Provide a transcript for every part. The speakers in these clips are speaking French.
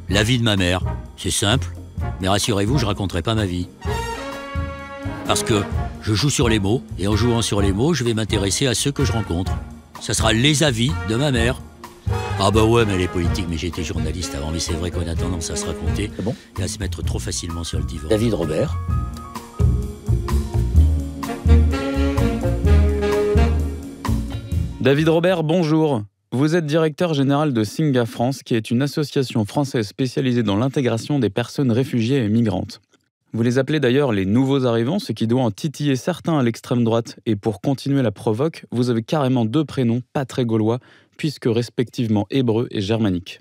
La vie de ma mère, c'est simple, mais rassurez-vous, je raconterai pas ma vie. Parce que je joue sur les mots, et en jouant sur les mots, je vais m'intéresser à ceux que je rencontre. Ça sera les avis de ma mère. Ah bah ouais, mais elle est politique, mais j'étais journaliste avant, mais c'est vrai qu'on a tendance à se raconter et à se mettre trop facilement sur le divan. David Robert. David Robert, bonjour. Vous êtes directeur général de Singa France, qui est une association française spécialisée dans l'intégration des personnes réfugiées et migrantes. Vous les appelez d'ailleurs les nouveaux arrivants, ce qui doit en titiller certains à l'extrême droite. Et pour continuer la provoque, vous avez carrément 2 prénoms pas très gaulois, puisque respectivement hébreu et germanique.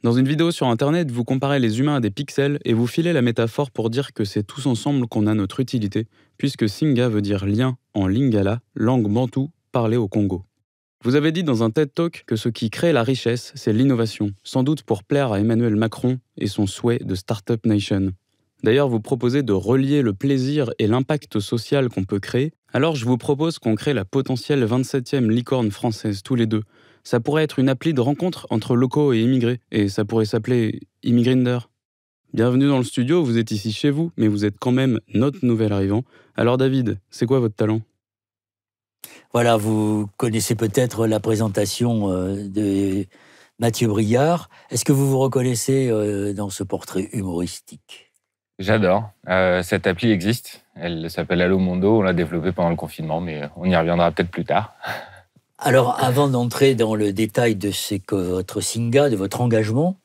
Dans une vidéo sur Internet, vous comparez les humains à des pixels et vous filez la métaphore pour dire que c'est tous ensemble qu'on a notre utilité, puisque Singa veut dire lien en lingala, langue bantoue parlée au Congo. Vous avez dit dans un TED Talk que ce qui crée la richesse, c'est l'innovation, sans doute pour plaire à Emmanuel Macron et son souhait de Startup Nation. D'ailleurs, vous proposez de relier le plaisir et l'impact social qu'on peut créer, alors je vous propose qu'on crée la potentielle 27e licorne française tous les deux. Ça pourrait être une appli de rencontre entre locaux et immigrés, et ça pourrait s'appeler Immigrinder. Bienvenue dans le studio, vous êtes ici chez vous, mais vous êtes quand même notre nouvel arrivant. Alors David, c'est quoi votre talent ? Voilà, vous connaissez peut-être la présentation de Mathieu Briard. Est-ce que vous vous reconnaissez dans ce portrait humoristique ? J'adore. Cette appli existe. Elle s'appelle Allo Mondo. On l'a développée pendant le confinement, mais on y reviendra peut-être plus tard. Alors, avant d'entrer dans le détail de ce que votre Singa, de votre engagement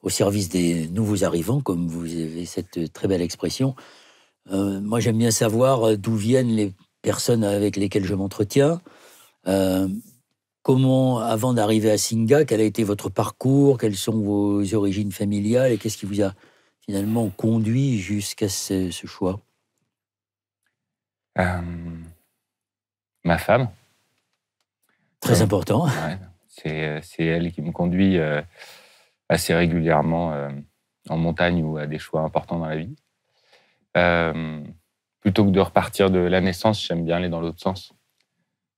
au service des nouveaux arrivants, comme vous avez cette très belle expression, moi j'aime bien savoir d'où viennent les personnes avec lesquelles je m'entretiens. Comment, avant d'arriver à Singa, quel a été votre parcours, quelles sont vos origines familiales et qu'est-ce qui vous a finalement conduit jusqu'à ce choix ? Ma femme. Très important. Ouais, c'est elle qui me conduit assez régulièrement en montagne ou à des choix importants dans la vie. Plutôt que de repartir de la naissance, j'aime bien aller dans l'autre sens.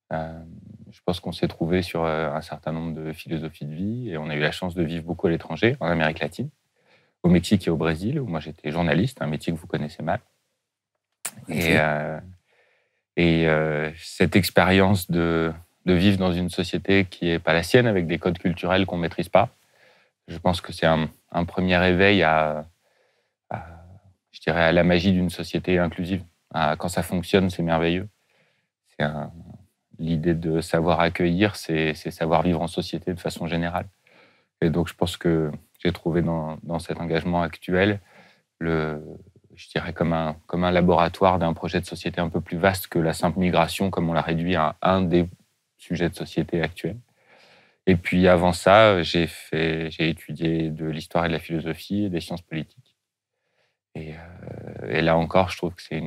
Je pense qu'on s'est trouvé sur un certain nombre de philosophies de vie et on a eu la chance de vivre beaucoup à l'étranger, en Amérique latine, au Mexique et au Brésil, où moi j'étais journaliste, un métier que vous connaissez mal. Et cette expérience de vivre dans une société qui n'est pas la sienne, avec des codes culturels qu'on ne maîtrise pas, je pense que c'est un premier éveil je dirais, à la magie d'une société inclusive. Quand ça fonctionne, c'est merveilleux. L'idée de savoir accueillir, c'est savoir vivre en société de façon générale. Et donc, je pense que j'ai trouvé dans cet engagement actuel, je dirais comme un laboratoire d'un projet de société un peu plus vaste que la simple migration, comme on l'a réduit à un des sujets de société actuels. Et puis avant ça, j'ai étudié de l'histoire et de la philosophie et des sciences politiques. Et là encore, je trouve que c'est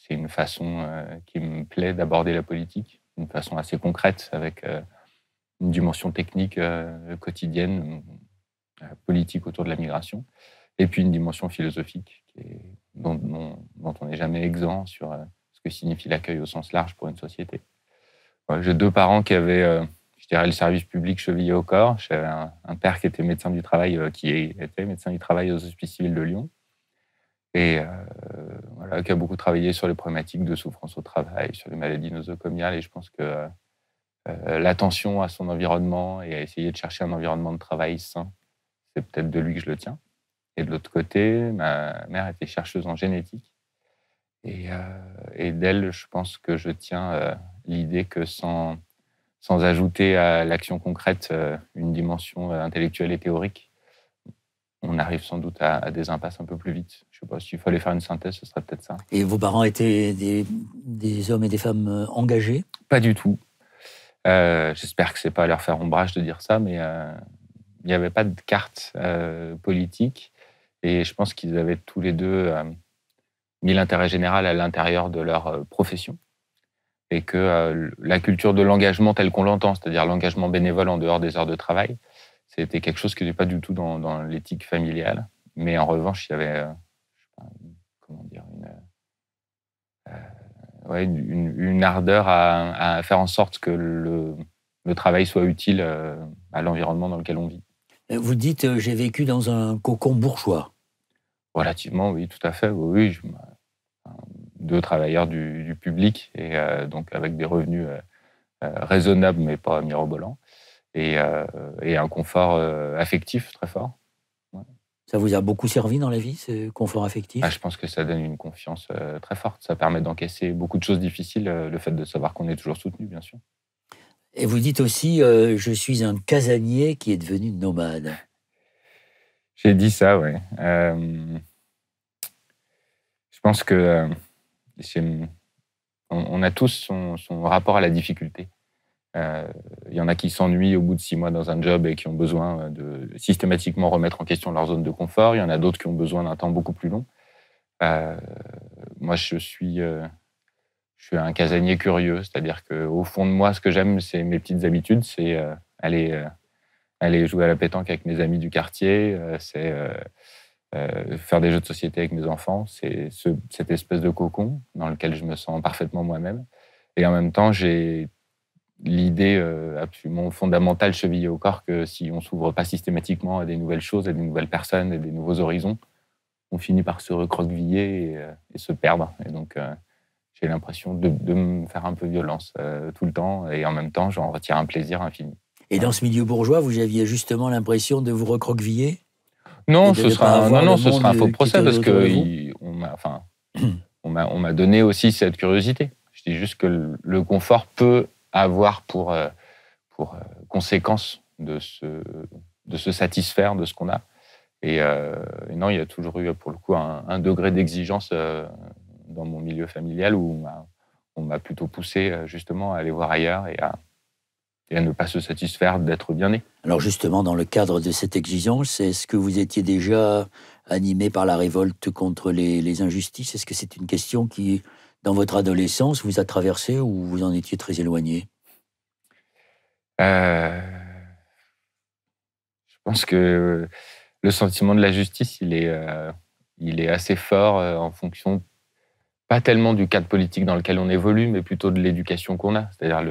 une façon qui me plaît d'aborder la politique, d'une façon assez concrète, avec une dimension technique quotidienne, politique autour de la migration, et puis une dimension philosophique dont on n'est jamais exempt sur ce que signifie l'accueil au sens large pour une société. Ouais, j'ai 2 parents qui avaient, je dirais, le service public chevillé au corps. J'avais un père qui était médecin du travail, qui était médecin du travail aux Hospices civils de Lyon, et qui a beaucoup travaillé sur les problématiques de souffrance au travail, sur les maladies nosocomiales, et je pense que l'attention à son environnement et à essayer de chercher un environnement de travail sain, c'est peut-être de lui que je le tiens. Et de l'autre côté, ma mère était chercheuse en génétique, et d'elle, je pense que je tiens l'idée que sans ajouter à l'action concrète une dimension intellectuelle et théorique, on arrive sans doute à des impasses un peu plus vite. Je ne sais pas, s'il fallait faire une synthèse, ce serait peut-être ça. Et vos parents étaient des hommes et des femmes engagés ? Pas du tout. J'espère que ce n'est pas à leur faire ombrage de dire ça, mais il n'y avait pas de carte politique. Et je pense qu'ils avaient tous les deux mis l'intérêt général à l'intérieur de leur profession. Et que la culture de l'engagement telle qu'on l'entend, c'est-à-dire l'engagement bénévole en dehors des heures de travail, c'était quelque chose qui n'était pas du tout dans l'éthique familiale. Mais en revanche, il y avait une ardeur à faire en sorte que le travail soit utile à l'environnement dans lequel on vit. Vous dites, j'ai vécu dans un cocon bourgeois. Relativement, oui, tout à fait. Oui, oui, 2 travailleurs du public, et donc avec des revenus raisonnables, mais pas mirobolants, et un confort affectif très fort. Ouais. Ça vous a beaucoup servi dans la vie, ce confort affectif? Je pense que ça donne une confiance très forte. Ça permet d'encaisser beaucoup de choses difficiles, le fait de savoir qu'on est toujours soutenu, bien sûr. Et vous dites aussi, je suis un casanier qui est devenu nomade. J'ai dit ça, oui. Je pense que on a tous son rapport à la difficulté. Il y en a qui s'ennuient au bout de 6 mois dans un job et qui ont besoin de systématiquement remettre en question leur zone de confort. Il y en a d'autres qui ont besoin d'un temps beaucoup plus long. Moi, je suis un casanier curieux, c'est-à-dire qu'au fond de moi, ce que j'aime, c'est mes petites habitudes, c'est aller jouer à la pétanque avec mes amis du quartier, c'est faire des jeux de société avec mes enfants, c'est cette espèce de cocon dans lequel je me sens parfaitement moi-même. Et en même temps, j'ai l'idée absolument fondamentale chevillée au corps que si on ne s'ouvre pas systématiquement à des nouvelles choses, à des nouvelles personnes et des nouveaux horizons, on finit par se recroqueviller et se perdre. Et donc, j'ai l'impression de me faire un peu violence tout le temps, et en même temps, j'en retire un plaisir infini. Et dans ce milieu bourgeois, vous aviez justement l'impression de vous recroqueviller? Non, ce sera un faux procès, parce que on m'a donné aussi cette curiosité. Je dis juste que le confort peut avoir pour conséquence de se satisfaire de ce qu'on a. Et non, il y a toujours eu, pour le coup, un degré d'exigence dans mon milieu familial où on m'a plutôt poussé justement à aller voir ailleurs et à ne pas se satisfaire d'être bien né. Alors justement, dans le cadre de cette exigence, est-ce que vous étiez déjà animé par la révolte contre les injustices? Est-ce que c'est une question qui, dans votre adolescence, vous a traversé ou vous en étiez très éloigné? Je pense que le sentiment de la justice, il est assez fort en fonction, pas tellement du cadre politique dans lequel on évolue, mais plutôt de l'éducation qu'on a. C'est-à-dire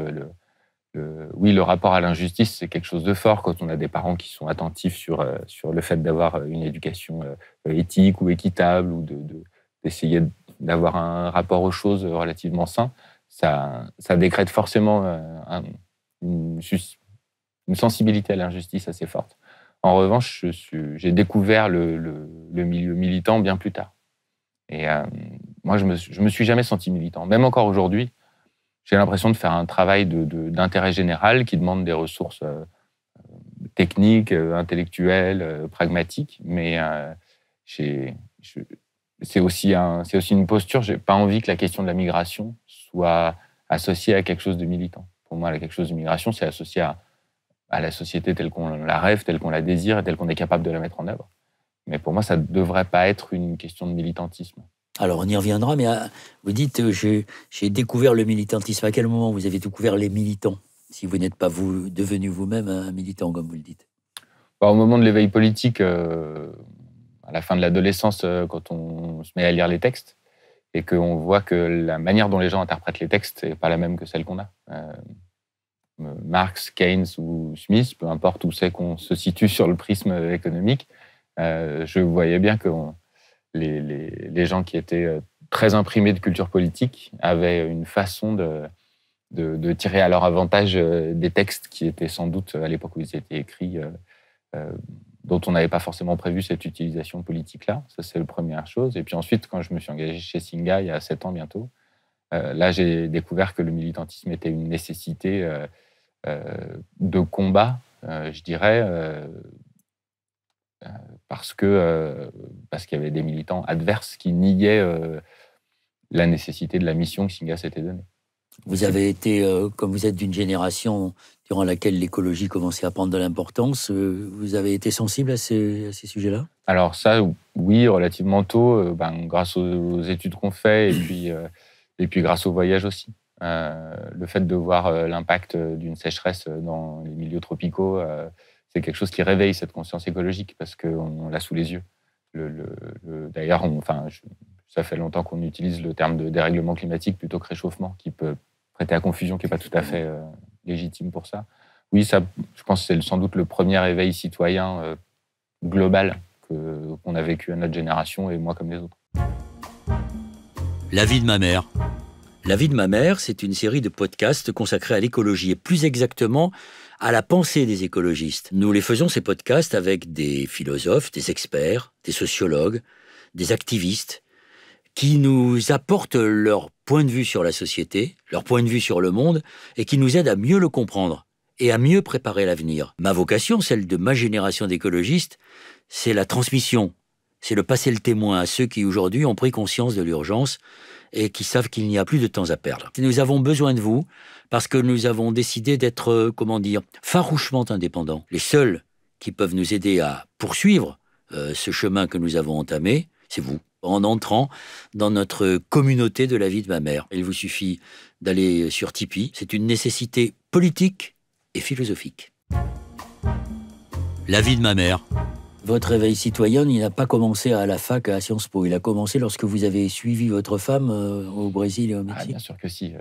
oui, le rapport à l'injustice, c'est quelque chose de fort quand on a des parents qui sont attentifs sur le fait d'avoir une éducation éthique ou équitable, ou d'essayer d'avoir un rapport aux choses relativement sain. Ça décrète forcément une sensibilité à l'injustice assez forte. En revanche, j'ai découvert le milieu militant bien plus tard. Et moi, je me suis jamais senti militant. Même encore aujourd'hui, j'ai l'impression de faire un travail d'intérêt général qui demande des ressources techniques, intellectuelles, pragmatiques. Mais c'est aussi une posture. J'ai pas envie que la question de la migration soit associée à quelque chose de militant. Pour moi, quelque chose de migration, c'est associé à la société telle qu'on la rêve, telle qu'on la désire et telle qu'on est capable de la mettre en œuvre. Mais pour moi, ça ne devrait pas être une question de militantisme. Alors, on y reviendra, mais vous dites, j'ai découvert le militantisme. À quel moment vous avez découvert les militants, si vous n'êtes pas devenu vous-même un militant, comme vous le dites? Au moment de l'éveil politique, à la fin de l'adolescence, quand on se met à lire les textes, et qu'on voit que la manière dont les gens interprètent les textes n'est pas la même que celle qu'on a. Marx, Keynes ou Smith, peu importe où c'est qu'on se situe sur le prisme économique, je voyais bien que les gens qui étaient très imprimés de culture politique avaient une façon de tirer à leur avantage des textes qui étaient sans doute, à l'époque où ils étaient écrits, dont on n'avait pas forcément prévu cette utilisation politique-là. Ça, c'est la première chose. Et puis ensuite, quand je me suis engagé chez Singa, il y a 7 ans bientôt, là, j'ai découvert que le militantisme était une nécessité de combat, je dirais, parce qu'il y avait des militants adverses qui niaient la nécessité de la mission que Singa s'était donnée. Vous avez été, comme vous êtes d'une génération durant laquelle l'écologie commençait à prendre de l'importance, vous avez été sensible à ces sujets-là? Alors ça, oui, relativement tôt, grâce aux études qu'on fait, et puis grâce au voyage aussi. Le fait de voir l'impact d'une sécheresse dans les milieux tropicaux, c'est quelque chose qui réveille cette conscience écologique, parce qu'on l'a sous les yeux. D'ailleurs, ça fait longtemps qu'on utilise le terme de dérèglement climatique plutôt que réchauffement, qui peut prêter à confusion, qui n'est pas tout à fait légitime pour ça. oui, ça, je pense que c'est sans doute le premier éveil citoyen global qu'on a vécu à notre génération, et moi comme les autres. La vie de ma mère. La vie de ma mère, c'est une série de podcasts consacrés à l'écologie, et plus exactement à la pensée des écologistes. Nous les faisons, ces podcasts, avec des philosophes, des experts, des sociologues, des activistes, qui nous apportent leur point de vue sur la société, leur point de vue sur le monde, et qui nous aident à mieux le comprendre et à mieux préparer l'avenir. Ma vocation, celle de ma génération d'écologistes, c'est la transmission, c'est le passer le témoin à ceux qui aujourd'hui ont pris conscience de l'urgence et qui savent qu'il n'y a plus de temps à perdre. Nous avons besoin de vous parce que nous avons décidé d'être, farouchement indépendants. Les seuls qui peuvent nous aider à poursuivre ce chemin que nous avons entamé, c'est vous, en entrant dans notre communauté de la vie de ma mère. Il vous suffit d'aller sur Tipeee. C'est une nécessité politique et philosophique. La vie de ma mère. Votre réveil citoyen, il n'a pas commencé à la fac à Sciences Po. Il a commencé lorsque vous avez suivi votre femme au Brésil et au Mexique. Bien sûr que si.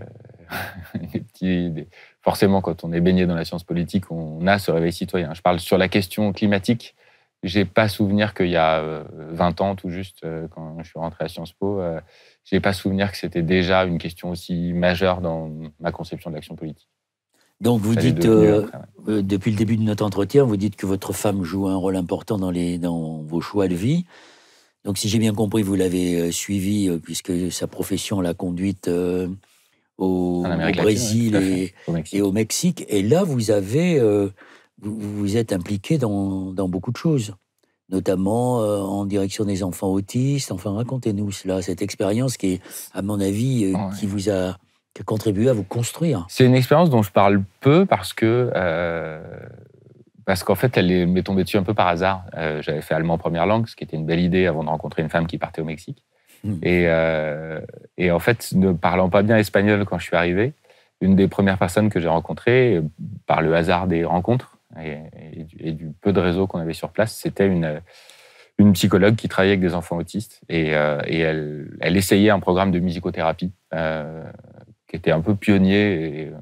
Forcément, quand on est baigné dans la science politique, on a ce réveil citoyen. Je parle sur la question climatique. J'ai pas souvenir qu'il y a 20 ans, tout juste, quand je suis rentré à Sciences Po, j'ai pas souvenir que c'était déjà une question aussi majeure dans ma conception de l'action politique. Donc vous dites, depuis le début de notre entretien, vous dites que votre femme joue un rôle important dans vos choix de vie. Donc si j'ai bien compris, vous l'avez suivie puisque sa profession l'a conduite au Brésil et au Mexique. Et là, vous êtes impliqué dans beaucoup de choses, notamment en direction des enfants autistes. Enfin, racontez-nous cela, cette expérience qui est, à mon avis, qui vous a contribué à vous construire. C'est une expérience dont je parle peu parce qu'en fait, elle m'est tombée dessus un peu par hasard. J'avais fait allemand première langue, ce qui était une belle idée avant de rencontrer une femme qui partait au Mexique. Et en fait, ne parlant pas bien espagnol quand je suis arrivé, une des premières personnes que j'ai rencontrées, par le hasard des rencontres et du peu de réseau qu'on avait sur place, c'était une psychologue qui travaillait avec des enfants autistes. Et elle essayait un programme de musicothérapie qui était un peu pionnier et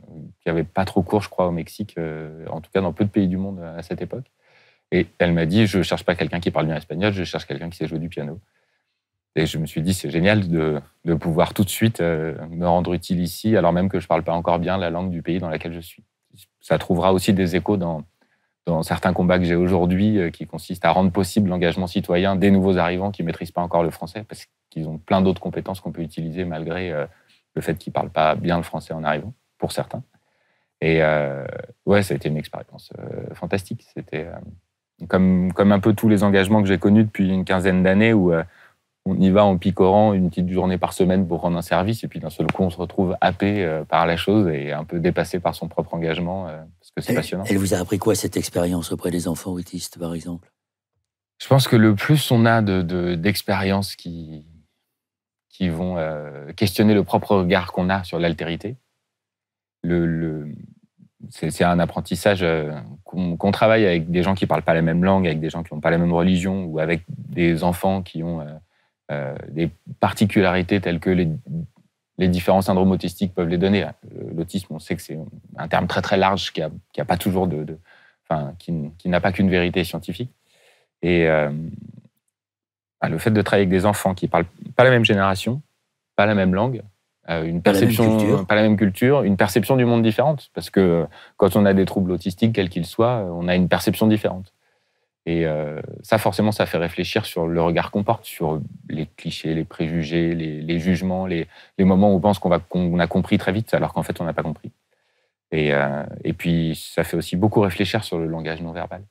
qui n'avait pas trop cours, je crois, au Mexique, en tout cas dans peu de pays du monde à cette époque. Et elle m'a dit, je ne cherche pas quelqu'un qui parle bien espagnol, je cherche quelqu'un qui sait jouer du piano. Et je me suis dit, c'est génial de pouvoir tout de suite me rendre utile ici, alors même que je ne parle pas encore bien la langue du pays dans lequel je suis. Ça trouvera aussi des échos dans certains combats que j'ai aujourd'hui, qui consistent à rendre possible l'engagement citoyen des nouveaux arrivants qui ne maîtrisent pas encore le français, parce qu'ils ont plein d'autres compétences qu'on peut utiliser malgré le fait qu'ils ne parlent pas bien le français en arrivant, pour certains. Et ouais, ça a été une expérience fantastique. C'était comme un peu tous les engagements que j'ai connus depuis une quinzaine d'années où on y va en picorant une petite journée par semaine pour rendre un service et puis d'un seul coup, on se retrouve happé par la chose et un peu dépassé par son propre engagement parce que c'est passionnant. Elle vous a appris quoi, cette expérience auprès des enfants autistes, par exemple ? Je pense que le plus on a d'expériences qui vont questionner le propre regard qu'on a sur l'altérité, c'est un apprentissage qu'on travaille avec des gens qui ne parlent pas la même langue, avec des gens qui n'ont pas la même religion ou avec des enfants qui ont des particularités telles que les différents syndromes autistiques peuvent les donner. L'autisme, on sait que c'est un terme très très large qui a pas toujours qui n'a pas qu'une vérité scientifique. Et le fait de travailler avec des enfants qui ne parlent pas la même génération, pas la même langue, une perception, pas la même culture, une perception du monde différente. Parce que quand on a des troubles autistiques, quels qu'ils soient, on a une perception différente. Et ça, forcément, ça fait réfléchir sur le regard qu'on porte, sur les clichés, les préjugés, les jugements, les moments où on pense qu'on a compris très vite, alors qu'en fait, on n'a pas compris. Et puis, ça fait aussi beaucoup réfléchir sur le langage non verbal.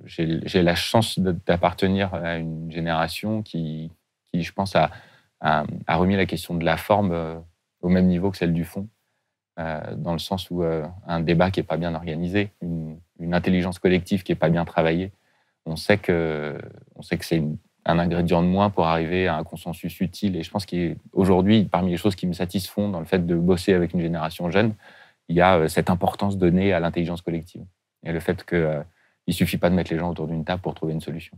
J'ai la chance d'appartenir à une génération qui je pense, a remis la question de la forme au même niveau que celle du fond, dans le sens où un débat qui n'est pas bien organisé, une intelligence collective qui n'est pas bien travaillée, on sait que c'est un ingrédient de moins pour arriver à un consensus utile. Et je pense qu'aujourd'hui, parmi les choses qui me satisfont dans le fait de bosser avec une génération jeune, il y a cette importance donnée à l'intelligence collective. Et le fait qu'il ne suffit pas de mettre les gens autour d'une table pour trouver une solution.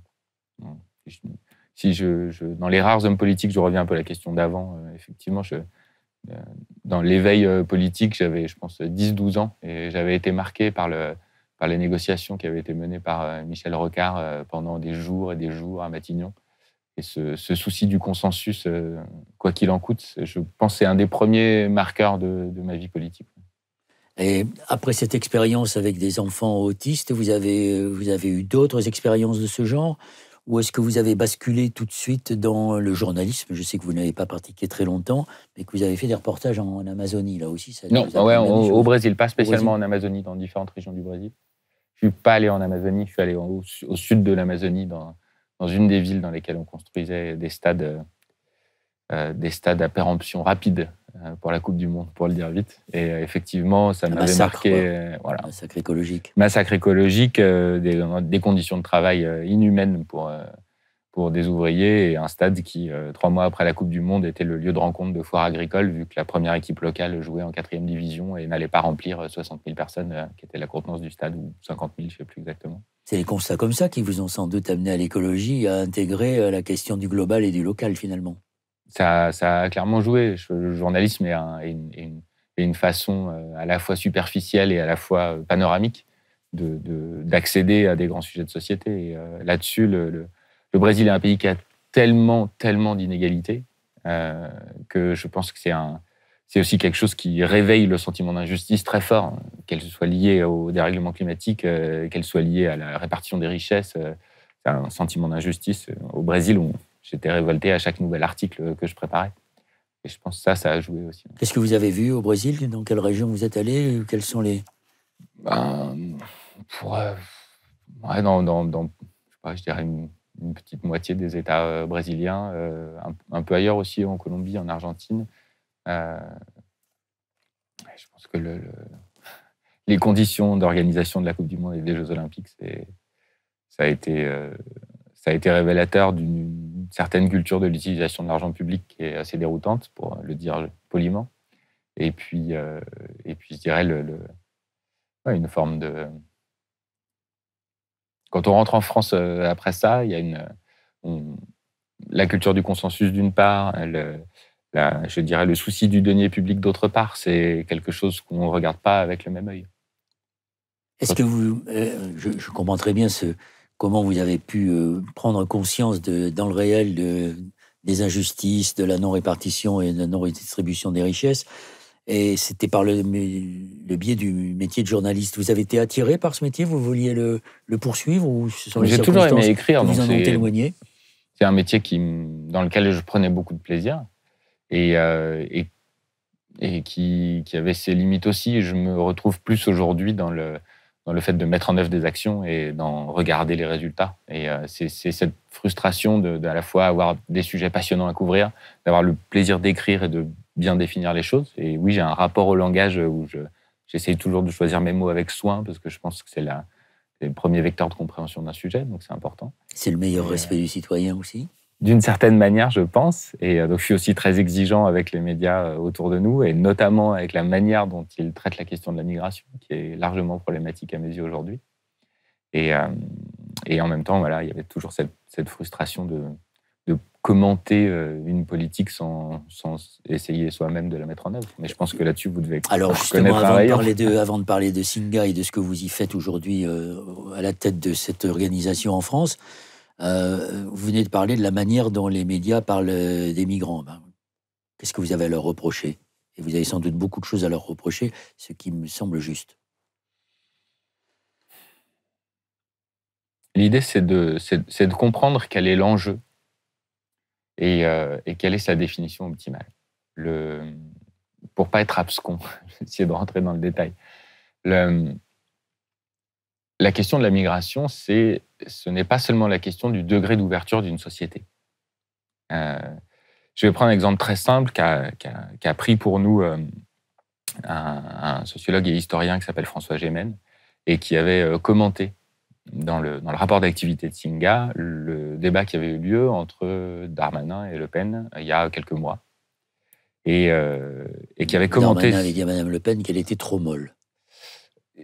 Si dans les rares hommes politiques, je reviens un peu à la question d'avant, effectivement, dans l'éveil politique, j'avais, je pense, 10-12 ans, et j'avais été marqué par les négociations qui avaient été menées par Michel Rocard pendant des jours et des jours à Matignon. Et ce souci du consensus, quoi qu'il en coûte, je pense que c'est un des premiers marqueurs de ma vie politique. Et après cette expérience avec des enfants autistes, vous avez eu d'autres expériences de ce genre? Ou est-ce que vous avez basculé tout de suite dans le journalisme? Je sais que vous n'avez pas pratiqué très longtemps, mais que vous avez fait des reportages en Amazonie, là aussi. Ça Non, vous a ouais, permis des au choses. Brésil, pas spécialement en Amazonie, dans différentes régions du Brésil. Je ne suis pas allé en Amazonie, je suis allé au sud de l'Amazonie, dans une des villes dans lesquelles on construisait des stades à péremption rapide pour la Coupe du Monde, pour le dire vite. Et effectivement, ça m'avait marqué. Voilà. Massacre écologique. Massacre écologique, des conditions de travail inhumaines pour des ouvriers, et un stade qui, 3 mois après la Coupe du Monde, était le lieu de rencontre de foires agricoles, vu que la première équipe locale jouait en 4e division et n'allait pas remplir 60 000 personnes, qui était la contenance du stade, ou 50 000, je ne sais plus exactement. C'est les constats comme ça qui vous ont sans doute amené à l'écologie, à intégrer la question du global et du local, finalement. Ça a clairement joué. Le journalisme est une façon à la fois superficielle et à la fois panoramique d'accéder à des grands sujets de société. Et là-dessus, le Brésil est un pays qui a tellement d'inégalités que je pense que c'est aussi quelque chose qui réveille le sentiment d'injustice très fort, qu'elle soit liée au dérèglement climatique, qu'elle soit liée à la répartition des richesses. C'est un sentiment d'injustice au Brésil où j'étais révolté à chaque nouvel article que je préparais. Et je pense que ça a joué aussi. Qu'est-ce que vous avez vu au Brésil? Dans quelle région vous êtes allé? Quels sont les... Je dirais une petite moitié des États brésiliens, un peu ailleurs aussi, en Colombie, en Argentine. Je pense que les conditions d'organisation de la Coupe du Monde et des Jeux Olympiques, ça a été révélateur d'une certaine culture de l'utilisation de l'argent public qui est assez déroutante, pour le dire poliment. Et puis je dirais une forme de... Quand on rentre en France après ça, il y a la culture du consensus d'une part, je dirais le souci du denier public d'autre part. C'est quelque chose qu'on ne regarde pas avec le même œil. Est-ce que vous... je comprends très bien comment vous avez pu prendre conscience dans le réel des injustices, de la non-répartition et de la non-redistribution des richesses. Et c'était par le biais du métier de journaliste. Vous avez été attiré par ce métier? Vous vouliez le poursuivre, ou ce sont les J'ai toujours aimé écrire. Vous en ont témoigné? C'est un métier dans lequel je prenais beaucoup de plaisir et qui avait ses limites aussi. Je me retrouve plus aujourd'hui dans le fait de mettre en œuvre des actions et d'en regarder les résultats. Et c'est cette frustration à la fois avoir des sujets passionnants à couvrir, d'avoir le plaisir d'écrire et de bien définir les choses. Et oui, j'ai un rapport au langage où j'essaye toujours de choisir mes mots avec soin, parce que je pense que c'est le premier vecteur de compréhension d'un sujet, donc c'est important. C'est le meilleur respect du citoyen aussi? D'une certaine manière, je pense. Et donc, je suis aussi très exigeant avec les médias autour de nous, et notamment avec la manière dont ils traitent la question de la migration, qui est largement problématique à mes yeux aujourd'hui. Et en même temps, voilà, il y avait toujours cette frustration de commenter une politique sans essayer soi-même de la mettre en œuvre. Mais je pense que là-dessus, vous devez connaître. Alors justement, avant de parler de Singa et de ce que vous y faites aujourd'hui à la tête de cette organisation en France, vous venez de parler de la manière dont les médias parlent des migrants. Qu'est-ce que vous avez à leur reprocher? Et vous avez sans doute beaucoup de choses à leur reprocher, ce qui me semble juste. L'idée, c'est de comprendre quel est l'enjeu et quelle est sa définition optimale. Pour ne pas être abscon, je vais essayer de rentrer dans le détail. La question de la migration, ce n'est pas seulement la question du degré d'ouverture d'une société. Je vais prendre un exemple très simple qu'a pris pour nous un sociologue et historien qui s'appelle François Gémen, et qui avait commenté dans le rapport d'activité de Singa le débat qui avait eu lieu entre Darmanin et Le Pen il y a quelques mois, et qui avait commenté... Darmanin avait dit à Mme Le Pen qu'elle était trop molle.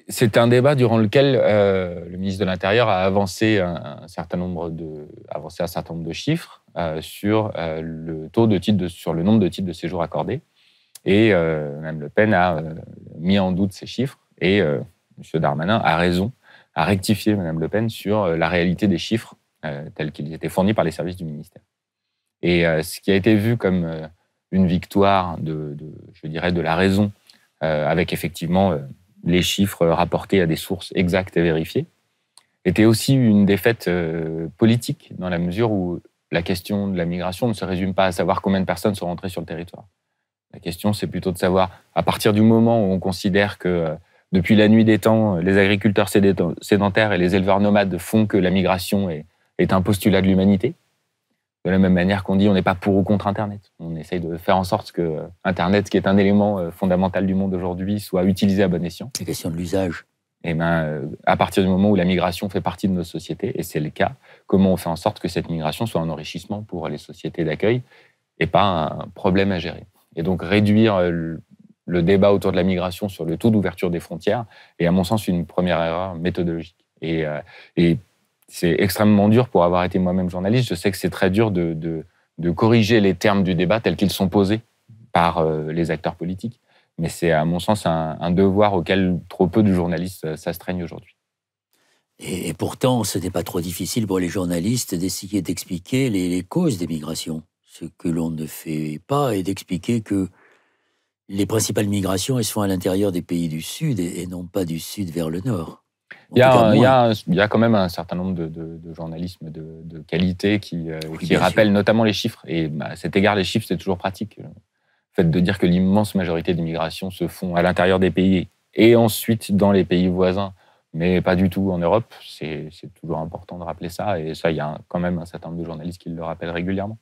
C'est un débat durant lequel le ministre de l'Intérieur a avancé un certain nombre de chiffres sur le nombre de titres de séjour accordés. Et Mme Le Pen a mis en doute ces chiffres et M. Darmanin a raison, a rectifié Mme Le Pen sur la réalité des chiffres tels qu'ils étaient fournis par les services du ministère. Et ce qui a été vu comme une victoire je dirais, de la raison, avec effectivement les chiffres rapportés à des sources exactes et vérifiées, était aussi une défaite politique, dans la mesure où la question de la migration ne se résume pas à savoir combien de personnes sont rentrées sur le territoire. La question, c'est plutôt de savoir, à partir du moment où on considère que depuis la nuit des temps, les agriculteurs sédentaires et les éleveurs nomades font que la migration est un postulat de l'humanité, de la même manière qu'on dit on n'est pas pour ou contre Internet. On essaye de faire en sorte que Internet, qui est un élément fondamental du monde aujourd'hui, soit utilisé à bon escient. C'est question de l'usage. Et à partir du moment où la migration fait partie de nos sociétés, et c'est le cas, comment on fait en sorte que cette migration soit un enrichissement pour les sociétés d'accueil et pas un problème à gérer. Et donc réduire le débat autour de la migration sur le taux d'ouverture des frontières est, à mon sens, une première erreur méthodologique. Et c'est extrêmement dur pour avoir été moi-même journaliste. Je sais que c'est très dur de corriger les termes du débat tels qu'ils sont posés par les acteurs politiques. Mais c'est, à mon sens, un devoir auquel trop peu de journalistes s'astreignent aujourd'hui. Et pourtant, ce n'est pas trop difficile pour les journalistes d'essayer d'expliquer les causes des migrations. Ce que l'on ne fait pas est d'expliquer que les principales migrations, elles se font à l'intérieur des pays du Sud et non pas du Sud vers le Nord. Il y a quand même un certain nombre de journalisme de qualité qui rappellent notamment les chiffres. Et à cet égard, les chiffres, c'est toujours pratique. Le fait de dire que l'immense majorité des migrations se font à l'intérieur des pays et ensuite dans les pays voisins, mais pas du tout en Europe, c'est toujours important de rappeler ça. Et ça, il y a quand même un certain nombre de journalistes qui le rappellent régulièrement.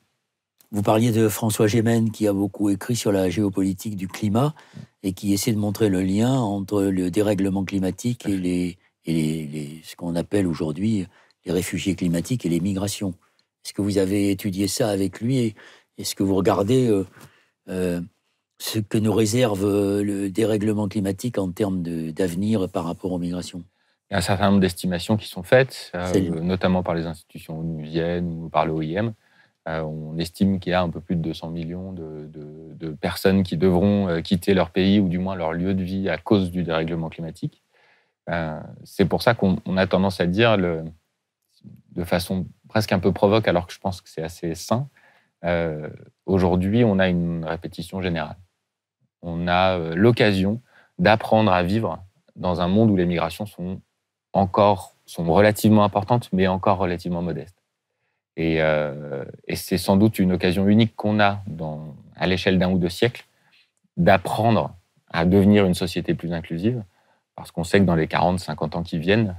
Vous parliez de François Gémen, qui a beaucoup écrit sur la géopolitique du climat et qui essaie de montrer le lien entre le dérèglement climatique et ce qu'on appelle aujourd'hui les réfugiés climatiques et les migrations. Est-ce que vous avez étudié ça avec lui et est-ce que vous regardez ce que nous réserve le dérèglement climatique en termes d'avenir par rapport aux migrations? Il y a un certain nombre d'estimations qui sont faites, notamment par les institutions onusiennes ou par l'OIM. On estime qu'il y a un peu plus de 200 millions de personnes qui devront quitter leur pays ou du moins leur lieu de vie à cause du dérèglement climatique. C'est pour ça qu'on a tendance à dire, de façon presque un peu provoque, alors que je pense que c'est assez sain, aujourd'hui, on a une répétition générale. On a l'occasion d'apprendre à vivre dans un monde où les migrations sont relativement importantes, mais encore relativement modestes. Et c'est sans doute une occasion unique qu'on a à l'échelle d'un ou deux siècles d'apprendre à devenir une société plus inclusive, parce qu'on sait que dans les 40-50 ans qui viennent,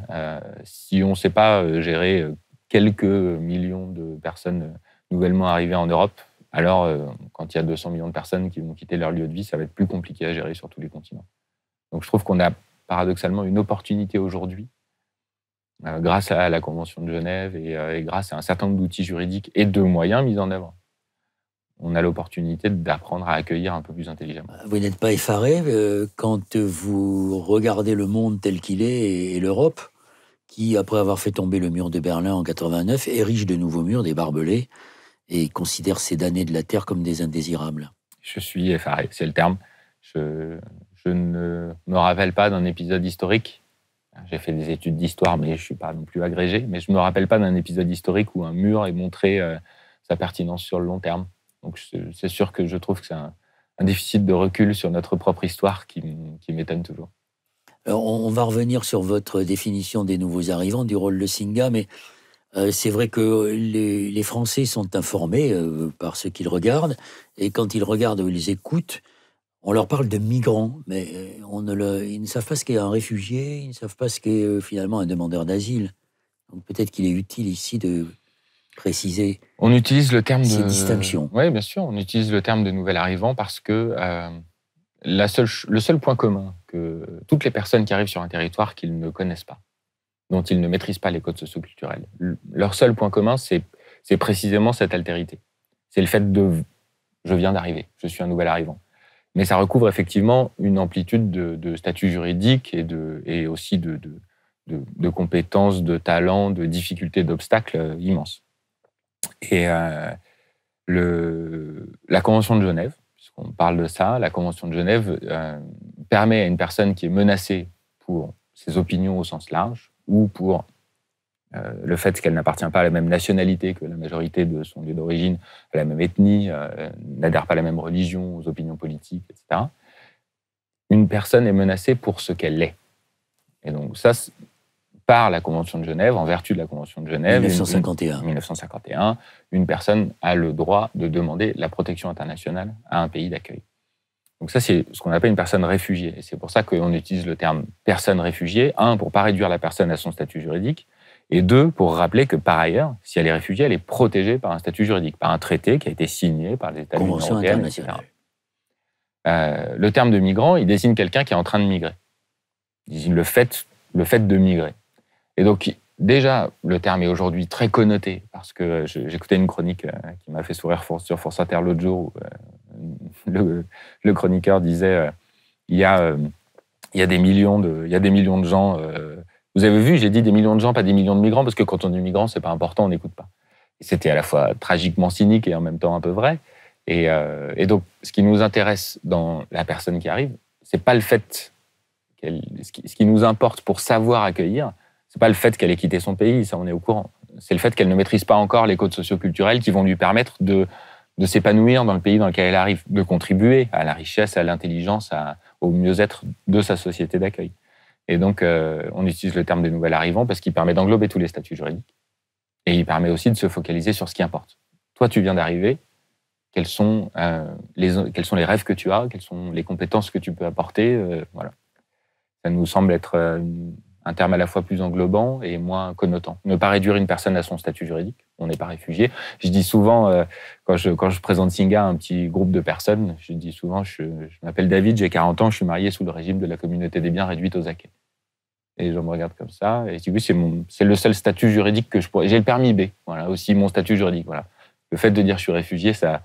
si on ne sait pas gérer quelques millions de personnes nouvellement arrivées en Europe, alors quand il y a 200 millions de personnes qui vont quitter leur lieu de vie, ça va être plus compliqué à gérer sur tous les continents. Donc je trouve qu'on a paradoxalement une opportunité aujourd'hui, grâce à la Convention de Genève et grâce à un certain nombre d'outils juridiques et de moyens mis en œuvre. On a l'opportunité d'apprendre à accueillir un peu plus intelligemment. Vous n'êtes pas effaré quand vous regardez le monde tel qu'il est et l'Europe, qui, après avoir fait tomber le mur de Berlin en 89, érige de nouveaux murs, des barbelés, et considère ces damnés de la Terre comme des indésirables? Je suis effaré, c'est le terme. Je ne me rappelle pas d'un épisode historique. J'ai fait des études d'histoire, mais je ne suis pas non plus agrégé. Mais je ne me rappelle pas d'un épisode historique où un mur ait montré sa pertinence sur le long terme. Donc c'est sûr que je trouve que c'est un déficit de recul sur notre propre histoire qui m'étonne toujours. Alors, on va revenir sur votre définition des nouveaux arrivants, du rôle de Singa, mais c'est vrai que les Français sont informés par ce qu'ils regardent, et quand ils regardent ou ils écoutent, on leur parle de migrants, mais ils ne savent pas ce qu'est un réfugié, ils ne savent pas ce qu'est finalement un demandeur d'asile. Donc peut-être qu'il est utile ici de préciser. On utilise le terme ces distinctions. Oui, bien sûr, on utilise le terme de nouvel arrivant parce que le seul point commun que toutes les personnes qui arrivent sur un territoire qu'ils ne connaissent pas, dont ils ne maîtrisent pas les codes socio-culturels, leur seul point commun, c'est précisément cette altérité. C'est le fait de « je viens d'arriver, je suis un nouvel arrivant ». Mais ça recouvre effectivement une amplitude de statuts juridiques et aussi de compétences, de talents, de difficultés, d'obstacles immenses. Et la Convention de Genève, puisqu'on parle de ça, la Convention de Genève permet à une personne qui est menacée pour ses opinions au sens large ou pour le fait qu'elle n'appartient pas à la même nationalité que la majorité de son lieu d'origine, à la même ethnie, n'adhère pas à la même religion, aux opinions politiques, etc. Une personne est menacée pour ce qu'elle est. Et donc ça, par la Convention de Genève, en vertu de la Convention de Genève, 1951, une personne a le droit de demander la protection internationale à un pays d'accueil. Donc ça, c'est ce qu'on appelle une personne réfugiée. Et c'est pour ça qu'on utilise le terme personne réfugiée, un, pour ne pas réduire la personne à son statut juridique, et deux, pour rappeler que par ailleurs, si elle est réfugiée, elle est protégée par un statut juridique, par un traité qui a été signé par les États de l'Union européenne, etc. Le terme de migrant, il désigne quelqu'un qui est en train de migrer. Il désigne le fait de migrer. Et donc, déjà, le terme est aujourd'hui très connoté, parce que j'écoutais une chronique qui m'a fait sourire sur France Inter l'autre jour, où le chroniqueur disait il y a des millions de gens. Vous avez vu, j'ai dit des millions de gens, pas des millions de migrants, parce que quand on dit migrant, c'est pas important, on n'écoute pas. Et c'était à la fois tragiquement cynique et en même temps un peu vrai. Et donc, ce qui nous intéresse dans la personne qui arrive, c'est pas le fait ce qui nous importe pour savoir accueillir, c'est pas le fait qu'elle ait quitté son pays, ça on est au courant. C'est le fait qu'elle ne maîtrise pas encore les codes socio-culturels qui vont lui permettre de s'épanouir dans le pays dans lequel elle arrive, de contribuer à la richesse, à l'intelligence, au mieux-être de sa société d'accueil. Et donc, on utilise le terme de nouvel arrivant parce qu'il permet d'englober tous les statuts juridiques. Et il permet aussi de se focaliser sur ce qui importe. Toi, tu viens d'arriver. Quels sont les rêves que tu as? Quelles sont les compétences que tu peux apporter? Voilà. Ça nous semble être un terme à la fois plus englobant et moins connotant. Ne pas réduire une personne à son statut juridique. On n'est pas réfugié. Je dis souvent, quand je présente Singa à un petit groupe de personnes, je dis souvent, je m'appelle David, j'ai 40 ans, je suis marié sous le régime de la communauté des biens réduite aux acquis. Et les gens me regardent comme ça. Et je dis, oui, c'est le seul statut juridique que je pourrais... J'ai le permis B, voilà, aussi mon statut juridique. Voilà. Le fait de dire je suis réfugié, ça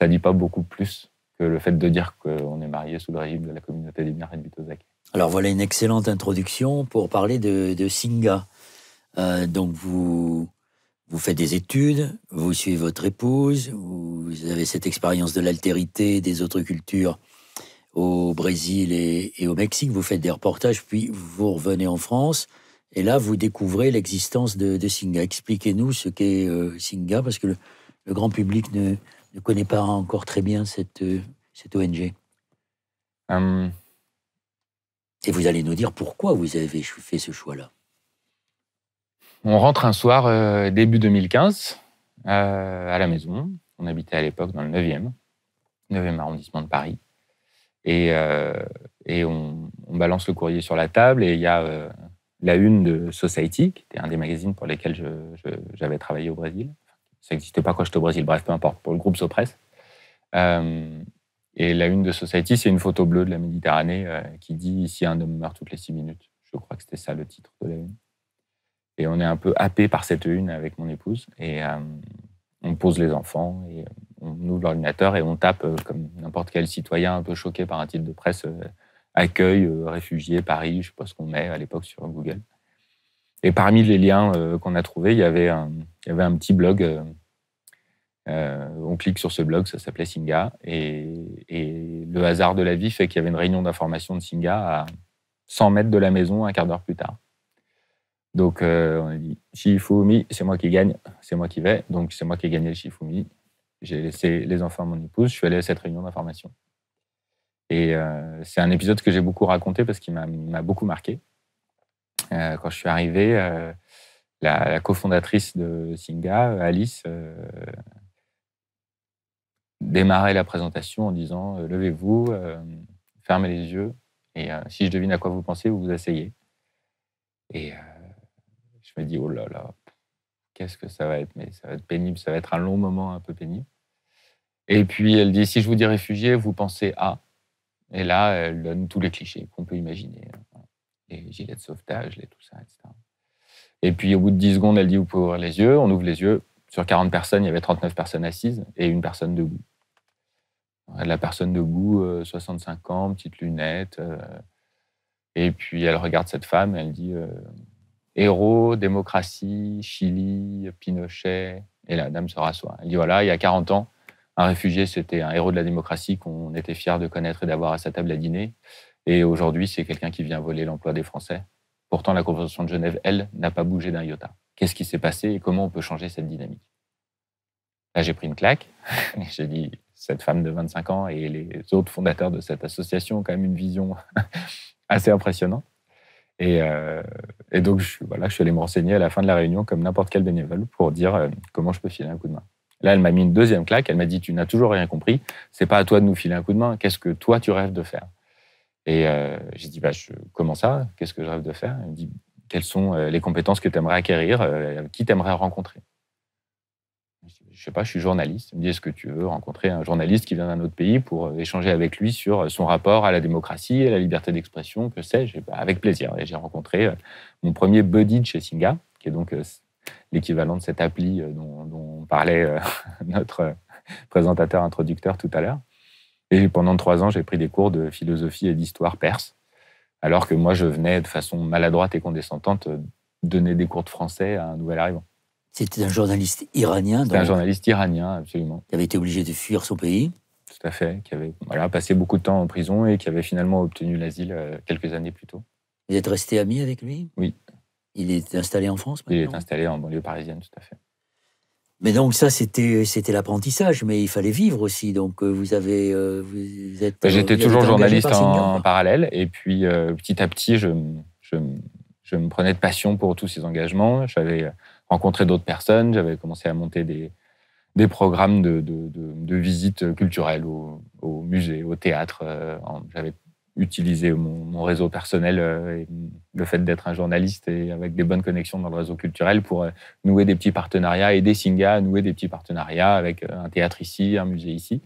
dit pas beaucoup plus que le fait de dire qu'on est marié sous le régime de la communauté des biens réduite aux acquis. Alors voilà une excellente introduction pour parler de Singa. Donc vous faites des études, vous suivez votre épouse, vous avez cette expérience de l'altérité des autres cultures au Brésil et au Mexique, vous faites des reportages, puis vous revenez en France, et là vous découvrez l'existence de Singa. Expliquez-nous ce qu'est Singa, parce que le grand public ne connaît pas encore très bien cette ONG. Et vous allez nous dire pourquoi vous avez fait ce choix-là. On rentre un soir, début 2015, à la maison. On habitait à l'époque dans le 9e arrondissement de Paris. Et on balance le courrier sur la table et il y a la une de Society, qui était un des magazines pour lesquels j'avais travaillé au Brésil. Ça n'existait pas quand j'étais au Brésil, bref, peu importe, pour le groupe Sopress. Et la une de Society, c'est une photo bleue de la Méditerranée qui dit « Ici, un homme meurt toutes les 6 minutes ». Je crois que c'était ça le titre de la une. Et on est un peu happé par cette une avec mon épouse. Et on pose les enfants et on ouvre l'ordinateur et on tape comme n'importe quel citoyen un peu choqué par un titre de presse accueil, réfugiés, Paris, je ne sais pas ce qu'on met à l'époque sur Google. Et parmi les liens qu'on a trouvés, il y avait un petit blog. On clique sur ce blog, ça s'appelait Singa. Et le hasard de la vie fait qu'il y avait une réunion d'information de Singa à 100 mètres de la maison, un quart d'heure plus tard. Donc, on a dit Shifumi, c'est moi qui gagne, c'est moi qui vais. Donc, c'est moi qui ai gagné le Shifumi. J'ai laissé les enfants à mon épouse, je suis allé à cette réunion d'information. Et c'est un épisode que j'ai beaucoup raconté parce qu'il m'a beaucoup marqué. Quand je suis arrivé, la cofondatrice de Singa, Alice, démarrait la présentation en disant « Levez-vous, fermez les yeux, et si je devine à quoi vous pensez, vous vous asseyez. » Et je me dis « Oh là là, qu'est-ce que ça va être? Mais ça va être pénible, ça va être un long moment un peu pénible. » Et puis elle dit « Si je vous dis réfugié, vous pensez à... » Et là, elle donne tous les clichés qu'on peut imaginer. Les gilets de sauvetage, tout ça, etc. Et puis au bout de 10 secondes, elle dit « Vous pouvez ouvrir les yeux ». On ouvre les yeux. Sur 40 personnes, il y avait 39 personnes assises et une personne debout. La personne debout, 65 ans, petites lunettes. Et puis elle regarde cette femme et elle dit héros, démocratie, Chili, Pinochet. Et la dame se rassoit. Elle dit voilà, il y a 40 ans, Un réfugié, c'était un héros de la démocratie qu'on était fiers de connaître et d'avoir à sa table à dîner. Et aujourd'hui, c'est quelqu'un qui vient voler l'emploi des Français. Pourtant, la Convention de Genève, elle, n'a pas bougé d'un iota. Qu'est-ce qui s'est passé et comment on peut changer cette dynamique? Là, j'ai pris une claque. J'ai dit, cette femme de 25 ans et les autres fondateurs de cette association ont quand même une vision assez impressionnante. Et donc, je suis allé me renseigner à la fin de la réunion, comme n'importe quel bénévole, pour dire comment je peux filer un coup de main. Là, elle m'a mis une deuxième claque. Elle m'a dit, tu n'as toujours rien compris. C'est pas à toi de nous filer un coup de main. Qu'est-ce que toi, tu rêves de faire? Et j'ai dit, comment ça? Qu'est-ce que je rêve de faire? Elle me dit, quelles sont les compétences que tu aimerais acquérir? Qui tu aimerais rencontrer? Je sais pas, je suis journaliste. Elle me dit, est-ce que tu veux rencontrer un journaliste qui vient d'un autre pays pour échanger avec lui sur son rapport à la démocratie, à la liberté d'expression, que sais-je? Avec plaisir. Et j'ai rencontré mon premier buddy de chez Singa, qui est donc l'équivalent de cette appli dont parlait notre présentateur introducteur tout à l'heure. Et pendant 3 ans, j'ai pris des cours de philosophie et d'histoire perse, alors que moi, je venais de façon maladroite et condescendante donner des cours de français à un nouvel arrivant. C'était un journaliste iranien. C'était un journaliste iranien, absolument. Qui avait été obligé de fuir son pays. Tout à fait, qui avait passé beaucoup de temps en prison et qui avait finalement obtenu l'asile quelques années plus tôt. Vous êtes resté ami avec lui? Oui. Il est installé en France maintenant? Il est installé en banlieue parisienne, tout à fait. Mais donc ça, c'était l'apprentissage, mais il fallait vivre aussi. Donc vous êtes... J'étais toujours journaliste en parallèle, et puis petit à petit, je me prenais de passion pour tous ces engagements. J'avais rencontré d'autres personnes, j'avais commencé à monter des programmes de visites culturelles au musée, au théâtre. J'avais utilisé mon réseau personnel et le fait d'être un journaliste et avec des bonnes connexions dans le réseau culturel pour nouer des petits partenariats, aider Singa à nouer des petits partenariats avec un théâtre ici, un musée ici,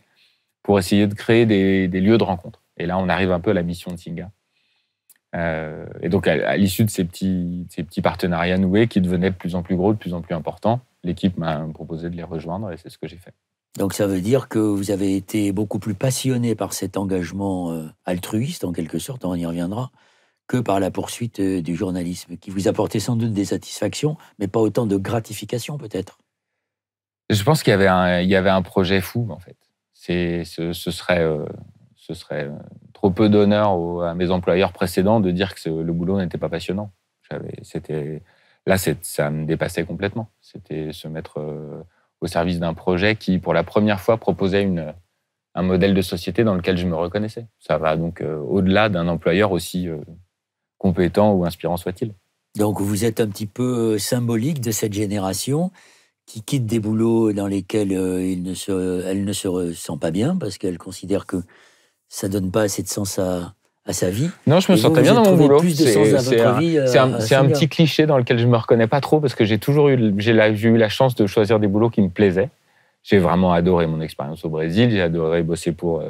pour essayer de créer des lieux de rencontre. Et là, on arrive un peu à la mission de Singa. Et donc, à l'issue de ces petits partenariats noués qui devenaient de plus en plus gros, de plus en plus importants, l'équipe m'a proposé de les rejoindre et c'est ce que j'ai fait. Donc ça veut dire que vous avez été beaucoup plus passionné par cet engagement altruiste, en quelque sorte, on y reviendra, que par la poursuite du journalisme, qui vous apportait sans doute des satisfactions, mais pas autant de gratification peut-être. Je pense qu'il y avait un projet fou, en fait. Ce serait trop peu d'honneur à mes employeurs précédents de dire que le boulot n'était pas passionnant. Ça me dépassait complètement. C'était se mettre au service d'un projet qui, pour la première fois, proposait un modèle de société dans lequel je me reconnaissais. Ça va donc au-delà d'un employeur aussi compétent ou inspirant soit-il. Donc vous êtes un petit peu symbolique de cette génération qui quitte des boulots dans lesquels elle ne se ressent pas bien parce qu'elle considère que ça ne donne pas assez de sens à sa vie. Non, je me sens très bien dans mon boulot. C'est un petit cliché dans lequel je me reconnais pas trop parce que j'ai eu la chance de choisir des boulots qui me plaisaient. J'ai vraiment adoré mon expérience au Brésil. J'ai adoré bosser pour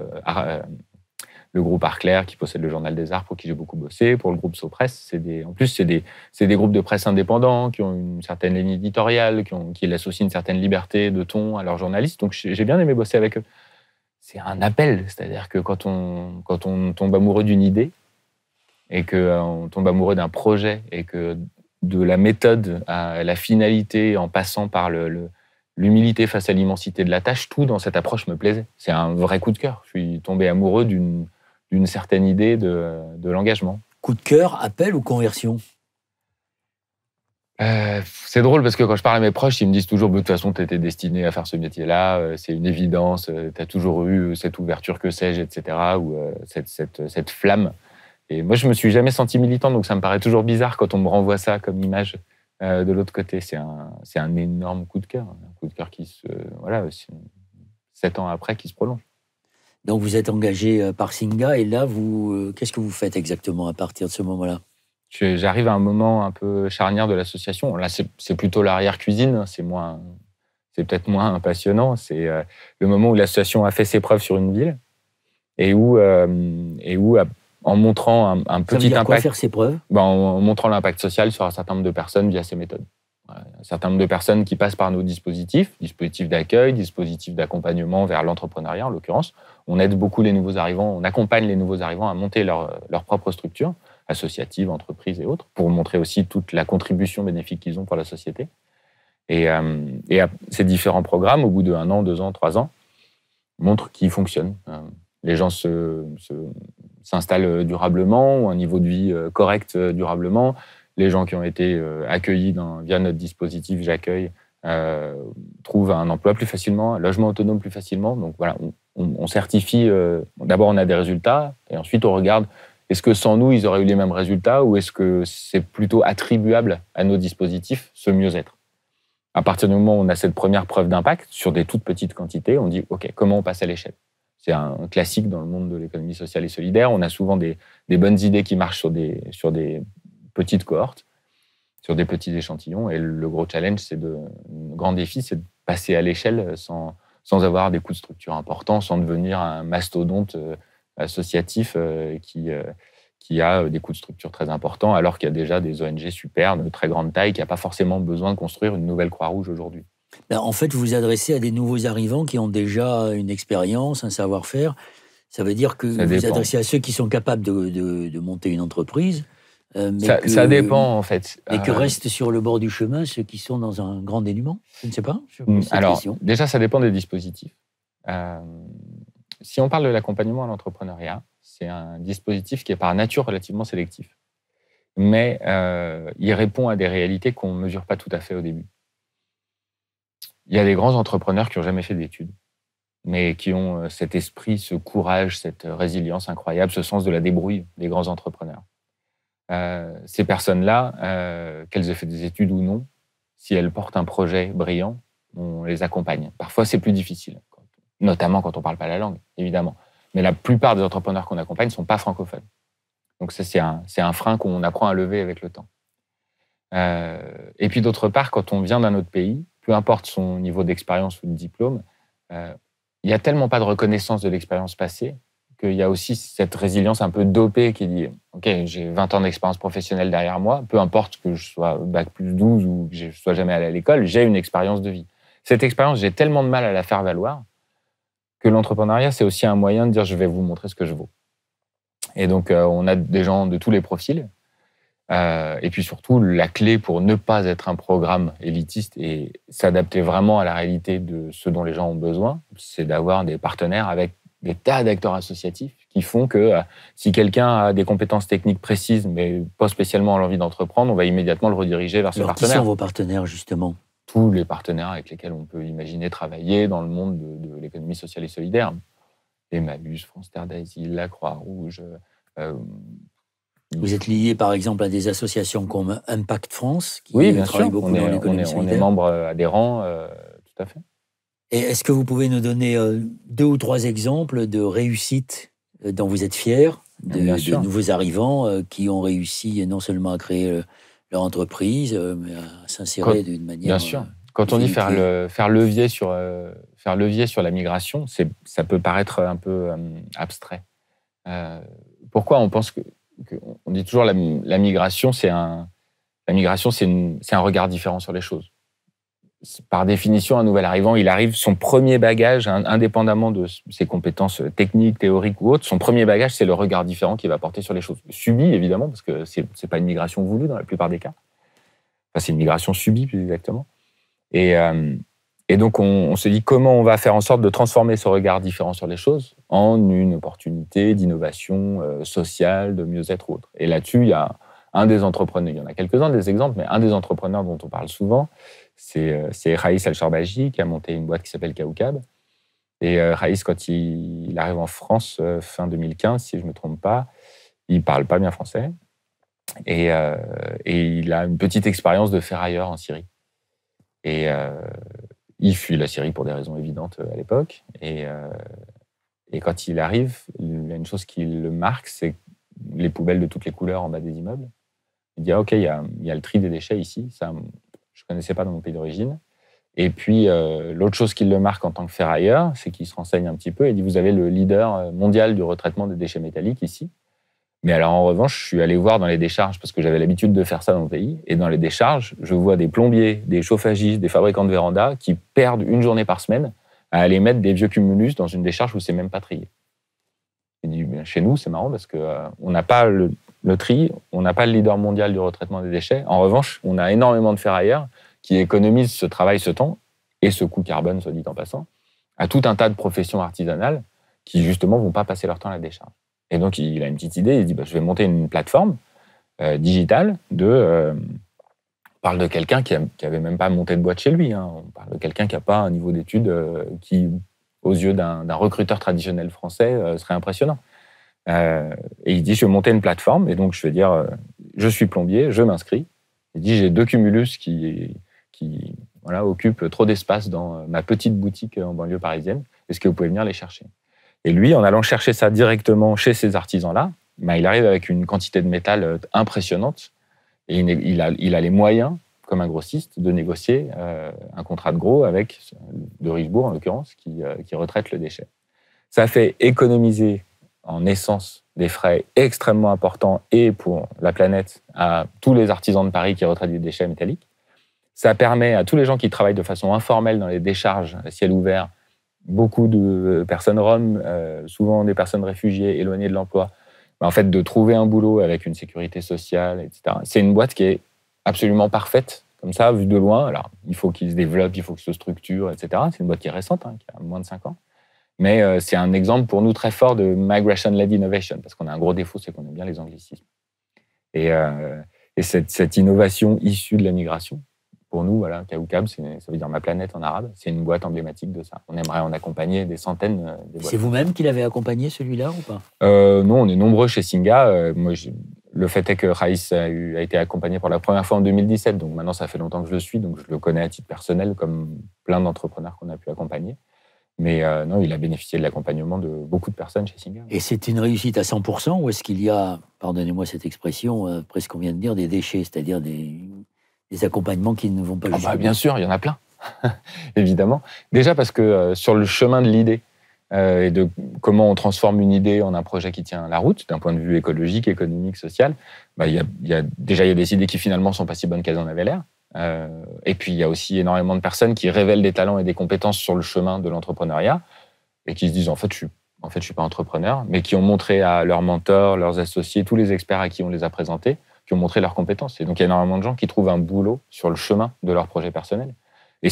le groupe Art-Clair qui possède le Journal des Arts pour qui j'ai beaucoup bossé, pour le groupe Sopresse. En plus, c'est des groupes de presse indépendants qui ont une certaine ligne éditoriale, qui laissent aussi une certaine liberté de ton à leurs journalistes. Donc j'ai bien aimé bosser avec eux. C'est un appel, c'est-à-dire que quand on tombe amoureux d'une idée et qu'on tombe amoureux d'un projet et que de la méthode à la finalité en passant par l'humilité face à l'immensité de la tâche, tout dans cette approche me plaisait. C'est un vrai coup de cœur. Je suis tombé amoureux d'une certaine idée de l'engagement. Coup de cœur, appel ou conversion? C'est drôle parce que quand je parle à mes proches, ils me disent toujours de toute façon, tu étais destiné à faire ce métier-là, c'est une évidence, tu as toujours eu cette ouverture, que sais-je, etc., ou cette flamme. Et moi, je me suis jamais senti militant, donc ça me paraît toujours bizarre quand on me renvoie ça comme image de l'autre côté. C'est un énorme coup de cœur, qui 7 ans après, qui se prolonge. Donc vous êtes engagé par Singa, et là, qu'est-ce que vous faites exactement à partir de ce moment-là? J'arrive à un moment un peu charnière de l'association. Là, c'est plutôt l'arrière-cuisine, c'est peut-être moins passionnant. C'est le moment où l'association a fait ses preuves sur une ville et où en montrant un petit impact. Quoi, faire ses preuves? En montrant l'impact social sur un certain nombre de personnes via ces méthodes. Un certain nombre de personnes qui passent par nos dispositifs d'accueil, dispositifs d'accompagnement vers l'entrepreneuriat en l'occurrence. On aide beaucoup les nouveaux arrivants, on accompagne les nouveaux arrivants à monter leur propre structure, associatives, entreprises et autres, pour montrer aussi toute la contribution bénéfique qu'ils ont pour la société. Et à ces différents programmes, au bout de 1 an, 2 ans, 3 ans, montrent qu'ils fonctionnent. Les gens s'installent durablement, ont un niveau de vie correct durablement. Les gens qui ont été accueillis via notre dispositif J'accueille trouvent un emploi plus facilement, un logement autonome plus facilement. Donc voilà, on certifie. D'abord, on a des résultats, et ensuite on regarde est-ce que sans nous, ils auraient eu les mêmes résultats, ou est-ce que c'est plutôt attribuable à nos dispositifs, ce mieux-être. À partir du moment où on a cette première preuve d'impact sur des toutes petites quantités, on dit OK, comment on passe à l'échelle? C'est un classique dans le monde de l'économie sociale et solidaire. On a souvent des bonnes idées qui marchent sur des petites cohortes, sur des petits échantillons. Et le gros challenge, le grand défi, c'est de passer à l'échelle sans avoir des coûts de structure importants, sans devenir un mastodonte associatif qui a des coûts de structure très importants, alors qu'il y a déjà des ONG super, de très grande taille, qui n'ont pas forcément besoin de construire une nouvelle Croix-Rouge aujourd'hui. En fait, vous vous adressez à des nouveaux arrivants qui ont déjà une expérience, un savoir-faire. Ça veut dire que vous vous adressez à ceux qui sont capables de monter une entreprise. Ça dépend, en fait. Et que restent sur le bord du chemin ceux qui sont dans un grand dénuement? Je ne sais pas. Alors, déjà, ça dépend des dispositifs. Si on parle de l'accompagnement à l'entrepreneuriat, c'est un dispositif qui est par nature relativement sélectif. Mais il répond à des réalités qu'on ne mesure pas tout à fait au début. Il y a des grands entrepreneurs qui n'ont jamais fait d'études, mais qui ont cet esprit, ce courage, cette résilience incroyable, ce sens de la débrouille des grands entrepreneurs. Ces personnes-là, qu'elles aient fait des études ou non, si elles portent un projet brillant, on les accompagne. Parfois, c'est plus difficile, notamment quand on ne parle pas la langue, évidemment. Mais la plupart des entrepreneurs qu'on accompagne ne sont pas francophones. Donc ça, c'est un frein qu'on apprend à lever avec le temps. Et puis d'autre part, quand on vient d'un autre pays, peu importe son niveau d'expérience ou de diplôme, il n'y a tellement pas de reconnaissance de l'expérience passée qu'il y a aussi cette résilience un peu dopée qui dit « Ok, j'ai 20 ans d'expérience professionnelle derrière moi, peu importe que je sois bac plus 12 ou que je ne sois jamais allé à l'école, j'ai une expérience de vie. » Cette expérience, j'ai tellement de mal à la faire valoir que l'entrepreneuriat, c'est aussi un moyen de dire « Je vais vous montrer ce que je vaux. » Et donc, on a des gens de tous les profils. Et puis surtout, la clé pour ne pas être un programme élitiste et s'adapter vraiment à la réalité de ce dont les gens ont besoin, c'est d'avoir des partenaires avec des tas d'acteurs associatifs qui font que si quelqu'un a des compétences techniques précises, mais pas spécialement l'envie d'entreprendre, on va immédiatement le rediriger vers ce partenaire. Qui sont vos partenaires, justement? Tous les partenaires avec lesquels on peut imaginer travailler dans le monde de l'économie sociale et solidaire. Emmaüs, France Terre d'Asile, la Croix-Rouge. Vous êtes lié, par exemple, à des associations comme Impact France, qui oui, bien travaille sûr. beaucoup dans l'économie solidaire. On est membre adhérent, tout à fait. Et est-ce que vous pouvez nous donner 2 ou 3 exemples de réussites dont vous êtes fiers, de nouveaux arrivants qui ont réussi non seulement à créer leur entreprise, mais à s'insérer d'une manière... Bien sûr. Quand on dit faire levier sur la migration, ça peut paraître un peu abstrait. Pourquoi on pense on dit toujours la migration, c'est un regard différent sur les choses. Par définition, un nouvel arrivant, il arrive, son premier bagage, indépendamment de ses compétences techniques, théoriques ou autres, son premier bagage, c'est le regard différent qu'il va porter sur les choses. Subi, évidemment, parce que c'est pas une migration voulue dans la plupart des cas. Enfin, c'est une migration subie, plus exactement. Et donc, on se dit comment on va faire en sorte de transformer ce regard différent sur les choses en une opportunité d'innovation sociale, de mieux-être ou autre. Et là-dessus, il y a un des entrepreneurs, il y en a quelques-uns des exemples, mais un des entrepreneurs dont on parle souvent, c'est Raïs Al-Sharbaji, qui a monté une boîte qui s'appelle Kaoukab. Et Raïs, quand il arrive en France, fin 2015, si je ne me trompe pas, il ne parle pas bien français. Et il a une petite expérience de ferrailleur en Syrie. Et il fuit la Syrie pour des raisons évidentes à l'époque. Et quand il arrive, il y a une chose qui le marque, c'est les poubelles de toutes les couleurs en bas des immeubles. Il dit, OK, il y a le tri des déchets ici. Ça, je ne connaissais pas dans mon pays d'origine. Et puis, l'autre chose qui le marque en tant que ferrailleur, c'est qu'il se renseigne un petit peu. Il dit, vous avez le leader mondial du retraitement des déchets métalliques ici. Mais alors, en revanche, je suis allé voir dans les décharges, parce que j'avais l'habitude de faire ça dans mon pays. Et dans les décharges, je vois des plombiers, des chauffagistes, des fabricants de vérandas qui perdent une journée par semaine à aller mettre des vieux cumulus dans une décharge où c'est même pas trié. Il dit, chez nous, c'est marrant parce qu'on n'a pas le tri, on n'a pas le leader mondial du retraitement des déchets. En revanche, on a énormément de ferrailleurs qui économisent ce travail, ce temps et ce coût carbone, soit dit en passant, à tout un tas de professions artisanales qui, justement, ne vont pas passer leur temps à la décharge. Et donc, il a une petite idée, il dit je vais monter une plateforme digitale on parle de quelqu'un qui n'avait même pas monté de boîte chez lui. Hein. On parle de quelqu'un qui n'a pas un niveau d'études qui, aux yeux d'un recruteur traditionnel français, serait impressionnant. Et il dit, je vais monter une plateforme, et donc je vais dire, je suis plombier, je m'inscris. Il dit, j'ai 2 cumulus qui occupent trop d'espace dans ma petite boutique en banlieue parisienne. Est-ce que vous pouvez venir les chercher? Et lui, en allant chercher ça directement chez ces artisans-là, il arrive avec une quantité de métal impressionnante, et il a les moyens, comme un grossiste, de négocier un contrat de gros avec de Richebourg, en l'occurrence, qui retraite le déchet. Ça fait économiser en essence des frais extrêmement importants et pour la planète à tous les artisans de Paris qui retraitent des déchets métalliques. Ça permet à tous les gens qui travaillent de façon informelle dans les décharges à ciel ouvert, beaucoup de personnes roms, souvent des personnes réfugiées, éloignées de l'emploi, en fait, de trouver un boulot avec une sécurité sociale, etc. C'est une boîte qui est absolument parfaite, comme ça, vue de loin. Alors, il faut qu'il se développe, il faut qu'il se structure, etc. C'est une boîte qui est récente, qui a moins de 5 ans. Mais c'est un exemple pour nous très fort de migration-led innovation, parce qu'on a un gros défaut, c'est qu'on aime bien les anglicismes. Et cette innovation issue de la migration, pour nous, Kaoukab, ça veut dire ma planète en arabe, c'est une boîte emblématique de ça. On aimerait en accompagner des centaines de boîtes. C'est vous-même qui l'avez accompagné, celui-là, ou pas? Non, on est nombreux chez Singa. Le fait est que Raïs a été accompagné pour la première fois en 2017, donc maintenant ça fait longtemps que je le suis, donc je le connais à titre personnel, comme plein d'entrepreneurs qu'on a pu accompagner. Mais non, il a bénéficié de l'accompagnement de beaucoup de personnes chez Singa. Et c'est une réussite à 100%, ou est-ce qu'il y a, pardonnez-moi cette expression, après ce qu'on vient de dire, des déchets, c'est-à-dire des accompagnements qui ne vont pas jusqu'au bout? Bien sûr, il y en a plein, évidemment. Déjà parce que sur le chemin de l'idée et de comment on transforme une idée en un projet qui tient la route, d'un point de vue écologique, économique, social, il y a des idées qui finalement ne sont pas si bonnes qu'elles en avaient l'air. Et puis, il y a aussi énormément de personnes qui révèlent des talents et des compétences sur le chemin de l'entrepreneuriat et qui se disent, en fait, je suis pas entrepreneur, mais qui ont montré à leurs mentors, leurs associés, tous les experts à qui on les a présentés, qui ont montré leurs compétences. Et donc, il y a énormément de gens qui trouvent un boulot sur le chemin de leur projet personnel. Et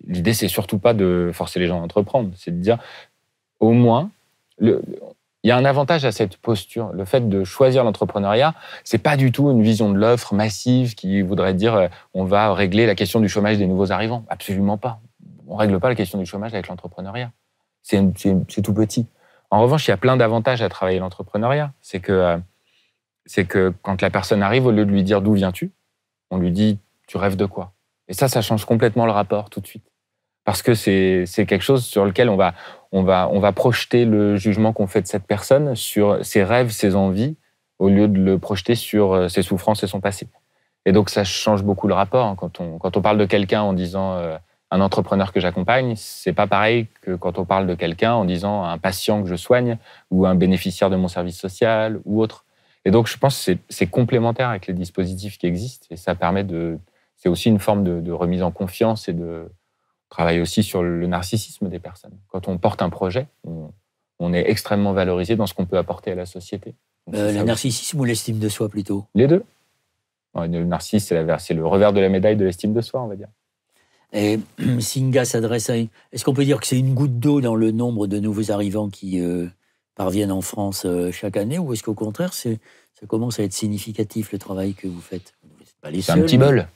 l'idée, c'est surtout pas de forcer les gens à entreprendre, c'est de dire, au moins, il y a un avantage à cette posture. Le fait de choisir l'entrepreneuriat, c'est pas du tout une vision de l'offre massive qui voudrait dire on va régler la question du chômage des nouveaux arrivants. Absolument pas. On règle pas la question du chômage avec l'entrepreneuriat. C'est tout petit. En revanche, il y a plein d'avantages à travailler l'entrepreneuriat. C'est que quand la personne arrive, au lieu de lui dire d'où viens-tu, on lui dit tu rêves de quoi. Et ça change complètement le rapport tout de suite. Parce que c'est quelque chose sur lequel on va projeter le jugement qu'on fait de cette personne sur ses rêves, ses envies, au lieu de le projeter sur ses souffrances et son passé. Et donc, ça change beaucoup le rapport. Quand on parle de quelqu'un en disant un entrepreneur que j'accompagne, c'est pas pareil que quand on parle de quelqu'un en disant un patient que je soigne ou un bénéficiaire de mon service social ou autre. Et donc, je pense que c'est complémentaire avec les dispositifs qui existent et ça permet c'est aussi une forme de remise en confiance et de travaille aussi sur le narcissisme des personnes. Quand on porte un projet, on est extrêmement valorisé dans ce qu'on peut apporter à la société. Le narcissisme ou l'estime de soi plutôt? Les deux. Le narcissisme, c'est le revers de la médaille de l'estime de soi, on va dire. Et Singa s'adresse à... Est-ce qu'on peut dire que c'est une goutte d'eau dans le nombre de nouveaux arrivants qui parviennent en France chaque année, ou est-ce qu'au contraire, ça commence à être significatif, le travail que vous faites? Vous n'êtes pas les seuls, un petit bol.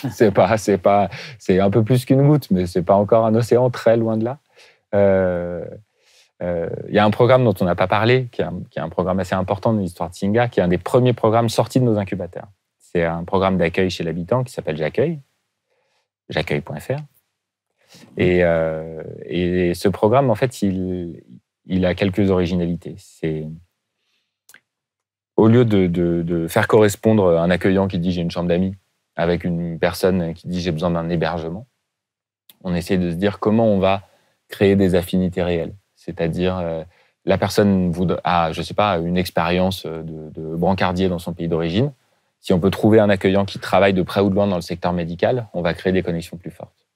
C'est un peu plus qu'une goutte, mais c'est pas encore un océan, très loin de là. Il y a un programme dont on n'a pas parlé, qui est un programme assez important dans l'histoire de Singa, qui est un des premiers programmes sortis de nos incubateurs. C'est un programme d'accueil chez l'habitant qui s'appelle J'accueille, j'accueille.fr. Et ce programme, en fait, il a quelques originalités. Au lieu de faire correspondre un accueillant qui dit j'ai une chambre d'amis avec une personne qui dit j'ai besoin d'un hébergement, on essaie de se dire comment on va créer des affinités réelles. C'est-à-dire, la personne a, je sais pas, une expérience de brancardier dans son pays d'origine. Si on peut trouver un accueillant qui travaille de près ou de loin dans le secteur médical, on va créer des connexions plus fortes.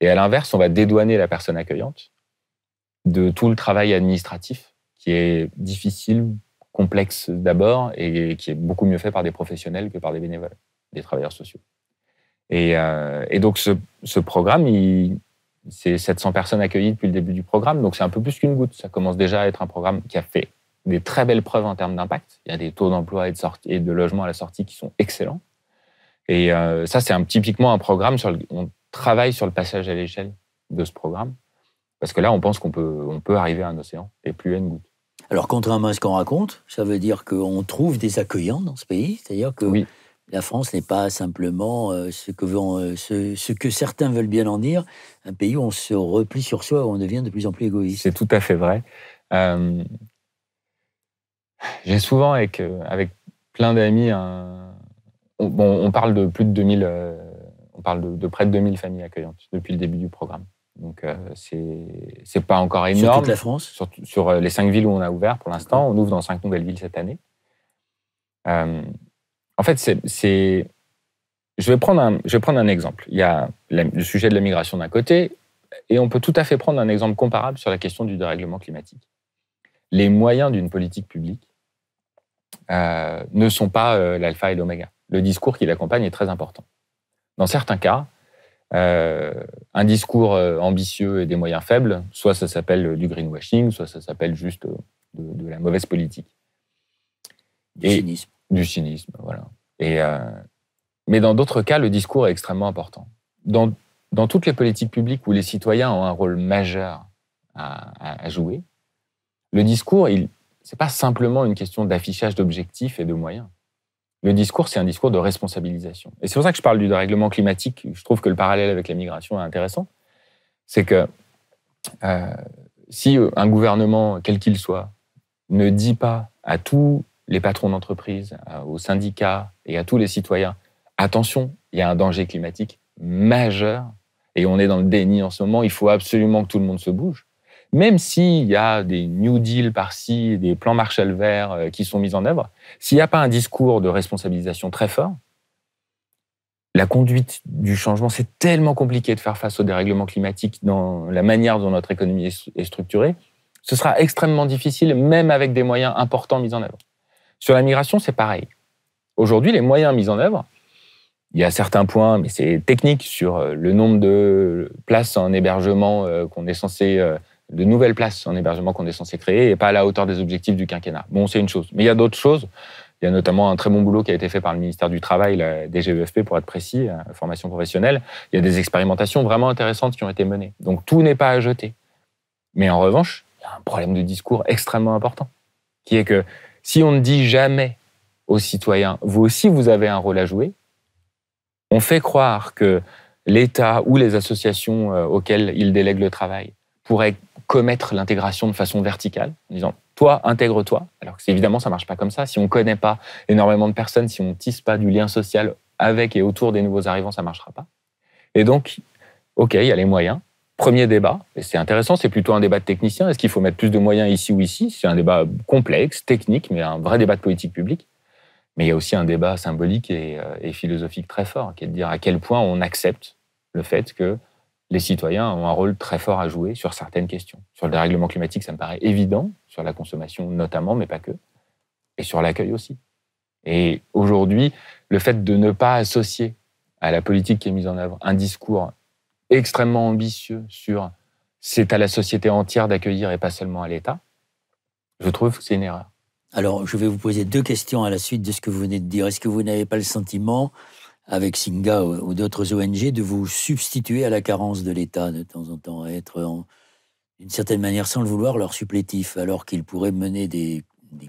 Et à l'inverse, on va dédouaner la personne accueillante de tout le travail administratif qui est difficile, complexe d'abord et qui est beaucoup mieux fait par des professionnels que par des bénévoles, des travailleurs sociaux. Et donc, ce programme, il c'est 700 personnes accueillies depuis le début du programme, donc c'est un peu plus qu'une goutte. Ça commence déjà à être un programme qui a fait des très belles preuves en termes d'impact. Il y a des taux d'emploi et de logement à la sortie qui sont excellents. Et ça, c'est typiquement un programme on travaille sur le passage à l'échelle de ce programme, parce que là, on pense qu'on peut arriver à un océan et plus à une goutte. Alors, contrairement à ce qu'on raconte, ça veut dire qu'on trouve des accueillants dans ce pays, c'est-à-dire que oui. La France n'est pas simplement ce que certains veulent bien en dire, un pays où on se replie sur soi, où on devient de plus en plus égoïste. C'est tout à fait vrai. J'ai souvent, avec plein d'amis, on parle de plus de 2000, on parle de près de 2000 familles accueillantes depuis le début du programme. Donc, c'est pas encore énorme. Sur toute la France ? Sur les 5 villes où on a ouvert pour l'instant. On ouvre dans 5 nouvelles villes cette année. En fait, je vais prendre un exemple. Il y a le sujet de la migration d'un côté, et on peut tout à fait prendre un exemple comparable sur la question du dérèglement climatique. Les moyens d'une politique publique ne sont pas l'alpha et l'oméga. Le discours qui l'accompagne est très important. Dans certains cas, un discours ambitieux et des moyens faibles, soit ça s'appelle du greenwashing, soit ça s'appelle juste de la mauvaise politique. Cynisme. Du cynisme, voilà. Mais dans d'autres cas, le discours est extrêmement important. Dans toutes les politiques publiques où les citoyens ont un rôle majeur à jouer, le discours, c'est pas simplement une question d'affichage d'objectifs et de moyens. Le discours, c'est un discours de responsabilisation. Et c'est pour ça que je parle du dérèglement climatique. Je trouve que le parallèle avec la migration est intéressant. C'est que si un gouvernement, quel qu'il soit, ne dit pas à tous les patrons d'entreprise, aux syndicats et à tous les citoyens, attention, il y a un danger climatique majeur et on est dans le déni en ce moment, il faut absolument que tout le monde se bouge. Même s'il y a des New Deal par-ci, des plans Marshall verts qui sont mis en œuvre, s'il n'y a pas un discours de responsabilisation très fort, la conduite du changement, c'est tellement compliqué de faire face au dérèglement climatique dans la manière dont notre économie est structurée, ce sera extrêmement difficile, même avec des moyens importants mis en œuvre. Sur la migration, c'est pareil. Aujourd'hui, les moyens mis en œuvre, il y a certains points, mais c'est technique, sur le nombre de places en hébergement de nouvelles places en hébergement qu'on est censé créer et pas à la hauteur des objectifs du quinquennat. Bon, c'est une chose. Mais il y a d'autres choses. Il y a notamment un très bon boulot qui a été fait par le ministère du Travail, la DGEFP pour être précis, la formation professionnelle. Il y a des expérimentations vraiment intéressantes qui ont été menées. Donc tout n'est pas à jeter. Mais en revanche, il y a un problème de discours extrêmement important, qui est que si on ne dit jamais aux citoyens, vous aussi vous avez un rôle à jouer, on fait croire que l'État ou les associations auxquelles ils délèguent le travail pourraient commettre l'intégration de façon verticale, en disant « toi, intègre-toi », alors que évidemment, ça ne marche pas comme ça. Si on ne connaît pas énormément de personnes, si on ne tisse pas du lien social avec et autour des nouveaux arrivants, ça ne marchera pas. Et donc, OK, il y a les moyens. Premier débat, et c'est intéressant, c'est plutôt un débat de technicien. Est-ce qu'il faut mettre plus de moyens ici ou ici ? C'est un débat complexe, technique, mais un vrai débat de politique publique. Mais il y a aussi un débat symbolique et philosophique très fort, qui est de dire à quel point on accepte le fait que les citoyens ont un rôle très fort à jouer sur certaines questions. Sur le dérèglement climatique, ça me paraît évident, sur la consommation notamment, mais pas que, et sur l'accueil aussi. Et aujourd'hui, le fait de ne pas associer à la politique qui est mise en œuvre un discours extrêmement ambitieux sur c'est à la société entière d'accueillir et pas seulement à l'État, je trouve que c'est une erreur. Alors, je vais vous poser 2 questions à la suite de ce que vous venez de dire. Est-ce que vous n'avez pas le sentiment, avec Singa ou d'autres ONG, de vous substituer à la carence de l'État de temps en temps, à être, d'une certaine manière, sans le vouloir, leur supplétif, alors qu'ils pourraient mener des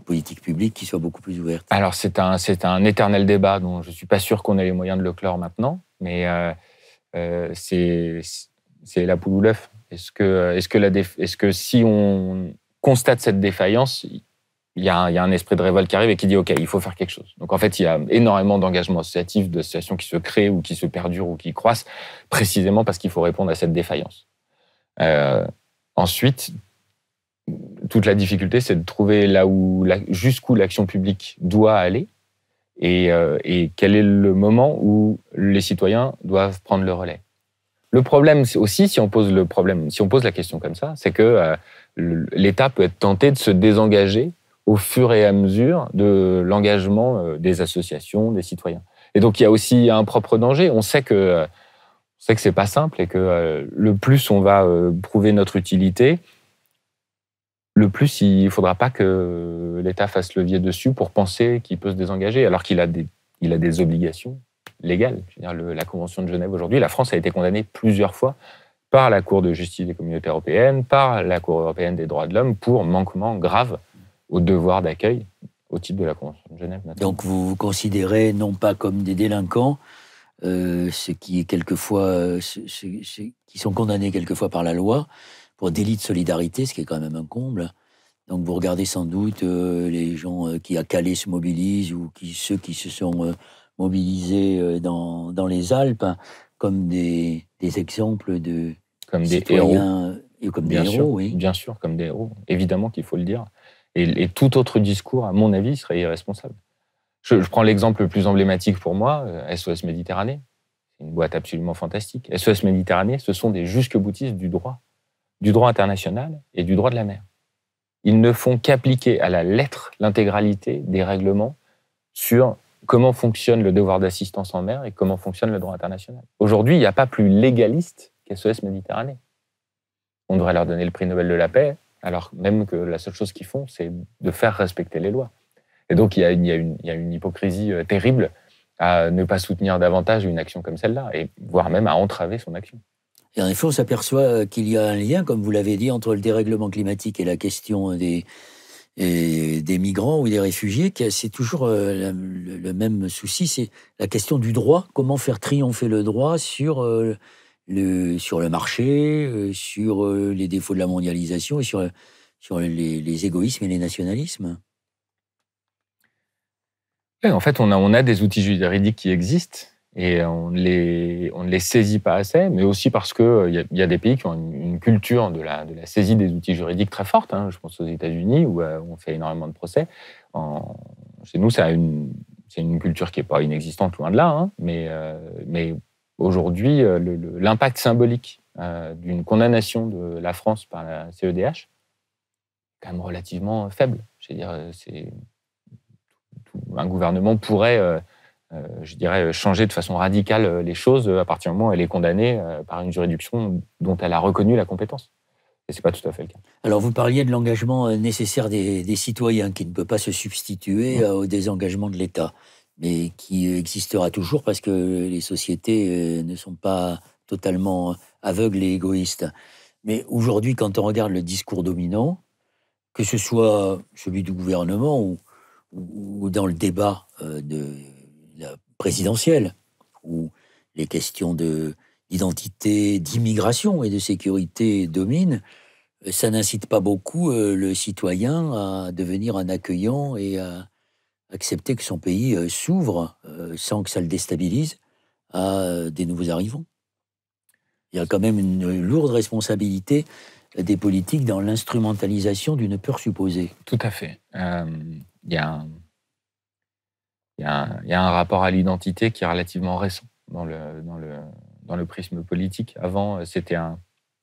politiques publiques qui soient beaucoup plus ouvertes ? Alors, c'est un éternel débat dont je ne suis pas sûr qu'on ait les moyens de le clore maintenant, mais c'est la poule ou l'œuf. Est-ce que si on constate cette défaillance, il y a un esprit de révolte qui arrive et qui dit « OK, il faut faire quelque chose ». Donc en fait, il y a énormément d'engagements associatifs, d'associations qui se créent ou qui se perdurent ou qui croissent, précisément parce qu'il faut répondre à cette défaillance. Ensuite, toute la difficulté, c'est de trouver jusqu'où l'action publique doit aller et quel est le moment où les citoyens doivent prendre le relais. Le problème aussi, si on pose la question comme ça, c'est que l'État peut être tenté de se désengager au fur et à mesure de l'engagement des associations, des citoyens. Et donc, il y a aussi un propre danger. On sait que sait que c'est pas simple et que le plus on va prouver notre utilité, le plus il faudra pas que l'État fasse levier dessus pour penser qu'il peut se désengager, alors qu'il a des obligations légales. Je veux dire, la Convention de Genève aujourd'hui, la France a été condamnée plusieurs fois par la Cour de justice des communautés européennes, par la Cour européenne des droits de l'homme, pour manquement grave au devoir d'accueil au titre de la Convention de Genève. Notamment. Donc vous vous considérez non pas comme des délinquants, ceux qui quelquefois, qui sont condamnés quelquefois par la loi pour délit de solidarité, ce qui est quand même un comble. Donc vous regardez sans doute les gens qui à Calais se mobilisent ou ceux qui se sont mobilisés dans les Alpes comme des exemples de comme des citoyens héros. Et comme Bien des sûr, héros, oui. Bien sûr, comme des héros. Évidemment qu'il faut le dire. Et tout autre discours, à mon avis, serait irresponsable. Je prends l'exemple le plus emblématique pour moi, SOS Méditerranée. C'est une boîte absolument fantastique. SOS Méditerranée, ce sont des jusque-boutistes du droit international et du droit de la mer. Ils ne font qu'appliquer à la lettre l'intégralité des règlements sur comment fonctionne le devoir d'assistance en mer et comment fonctionne le droit international. Aujourd'hui, il n'y a pas plus légaliste qu'SOS Méditerranée. On devrait leur donner le prix Nobel de la paix, alors même que la seule chose qu'ils font, c'est de faire respecter les lois. Et donc, il y a une hypocrisie terrible à ne pas soutenir davantage une action comme celle-là, et voire même à entraver son action. Et en effet, on s'aperçoit qu'il y a un lien, comme vous l'avez dit, entre le dérèglement climatique et la question des migrants ou des réfugiés. C'est toujours le même souci, c'est la question du droit. Comment faire triompher le droit sur le marché, sur les défauts de la mondialisation et sur les égoïsmes et les nationalismes. En fait, on a des outils juridiques qui existent et on ne les saisit pas assez, mais aussi parce qu'il y a des pays qui ont une culture de la saisie des outils juridiques très forte. Hein. Je pense aux États-Unis où on fait énormément de procès. Chez nous, c'est une culture qui n'est pas inexistante, loin de là, hein, mais aujourd'hui, l'impact symbolique d'une condamnation de la France par la CEDH est quand même relativement faible. Je veux dire, un gouvernement pourrait, je dirais, changer de façon radicale les choses à partir du moment où elle est condamnée par une juridiction dont elle a reconnu la compétence. Et ce n'est pas tout à fait le cas. Alors, vous parliez de l'engagement nécessaire des citoyens qui ne peut pas se substituer au désengagement de l'État, mais qui existera toujours parce que les sociétés ne sont pas totalement aveugles et égoïstes. Mais aujourd'hui, quand on regarde le discours dominant, que ce soit celui du gouvernement ou dans le débat de la présidentielle, où les questions d'identité, d'immigration et de sécurité dominent, ça n'incite pas beaucoup le citoyen à devenir un accueillant et à accepter que son pays s'ouvre sans que ça le déstabilise à des nouveaux arrivants. Il y a quand même une lourde responsabilité des politiques dans l'instrumentalisation d'une peur supposée. Tout à fait. Il y a un rapport à l'identité qui est relativement récent dans le prisme politique. Avant, c'était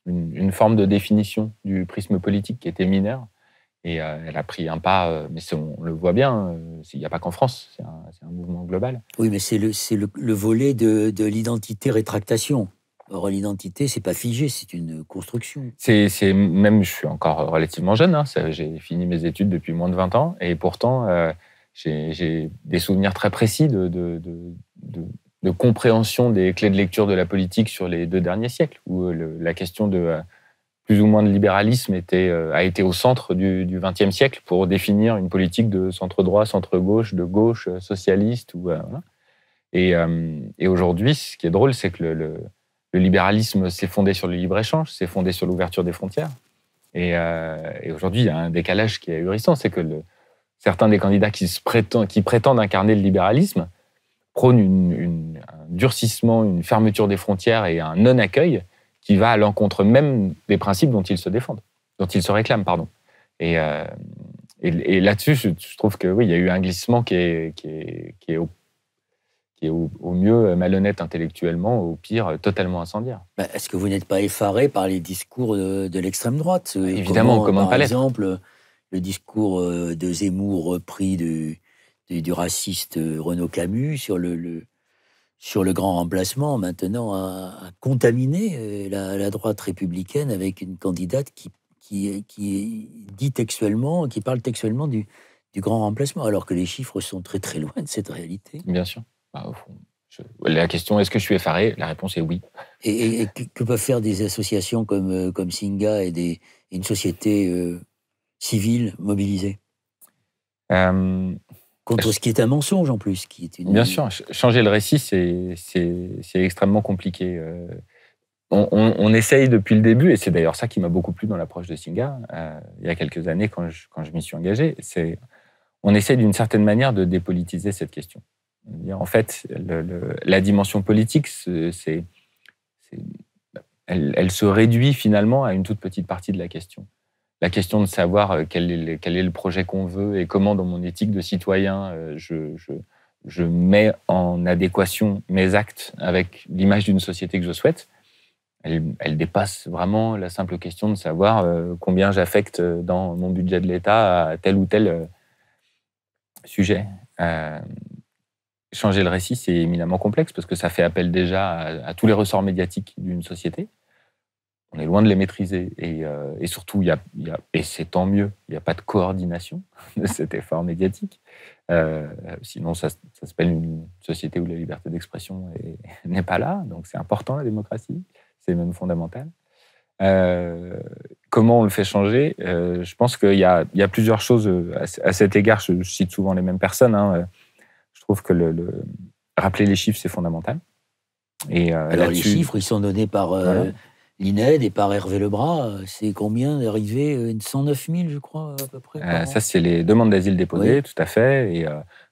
une forme de définition du prisme politique qui était mineure. Et elle a pris un pas, mais on le voit bien, il n'y a pas qu'en France, c'est un mouvement global. Oui, mais c'est le volet de l'identité-rétractation. Or, l'identité, c'est pas figé, c'est une construction. Même, je suis encore relativement jeune, hein, j'ai fini mes études depuis moins de 20 ans, et pourtant, j'ai des souvenirs très précis de compréhension des clés de lecture de la politique sur les 2 derniers siècles, où la question de plus ou moins de libéralisme a été au centre du XXe siècle pour définir une politique de centre-droit, centre-gauche, de gauche, socialiste. Voilà. Et aujourd'hui, ce qui est drôle, c'est que le libéralisme s'est fondé sur le libre-échange, s'est fondé sur l'ouverture des frontières. Et aujourd'hui, il y a un décalage qui est ahurissant, c'est que certains des candidats qui prétendent incarner le libéralisme prônent un durcissement, une fermeture des frontières et un non-accueil qui va à l'encontre même des principes dont ils se réclament, pardon. Et là-dessus, je trouve que oui, il y a eu un glissement qui est au mieux malhonnête intellectuellement, au pire totalement incendiaire. Est-ce que vous n'êtes pas effaré par les discours de l'extrême droite? Évidemment, comment pas l'être. Par exemple, le discours de Zemmour repris du raciste Renaud Camus sur sur le grand remplacement, maintenant, a contaminé la droite républicaine avec une candidate qui dit textuellement, qui parle textuellement du grand remplacement, alors que les chiffres sont très très loin de cette réalité. Bien sûr. Bah, au fond, la question, est-ce que je suis effaré? La réponse est oui. Et que peuvent faire des associations comme Singa et une société civile mobilisée contre ce qui est un mensonge en plus, qui est Bien sûr, changer le récit, c'est extrêmement compliqué. On essaye depuis le début, et c'est d'ailleurs ça qui m'a beaucoup plu dans l'approche de Singa, il y a quelques années quand je m'y suis engagé, on essaye d'une certaine manière de dépolitiser cette question. En fait, la dimension politique, elle se réduit finalement à une toute petite partie de la question. La question de savoir quel est le projet qu'on veut et comment, dans mon éthique de citoyen, je mets en adéquation mes actes avec l'image d'une société que je souhaite, elle dépasse vraiment la simple question de savoir combien j'affecte dans mon budget de l'État à tel ou tel sujet. Changer le récit, c'est éminemment complexe parce que ça fait appel déjà à tous les ressorts médiatiques d'une société. On est loin de les maîtriser et surtout, et c'est tant mieux, il n'y a pas de coordination de cet effort médiatique. Sinon, ça s'appelle une société où la liberté d'expression n'est pas là. Donc, c'est important, la démocratie. C'est même fondamental. Comment on le fait changer? Je pense qu'il y a plusieurs choses à cet égard. Je cite souvent les mêmes personnes. Je trouve que rappeler les chiffres, c'est fondamental. Alors, les chiffres, ils sont donnés par l'INED et par Hervé Lebras. C'est combien d'arrivées? 109 000, je crois, à peu près. Ça, c'est les demandes d'asile déposées, tout à fait. Et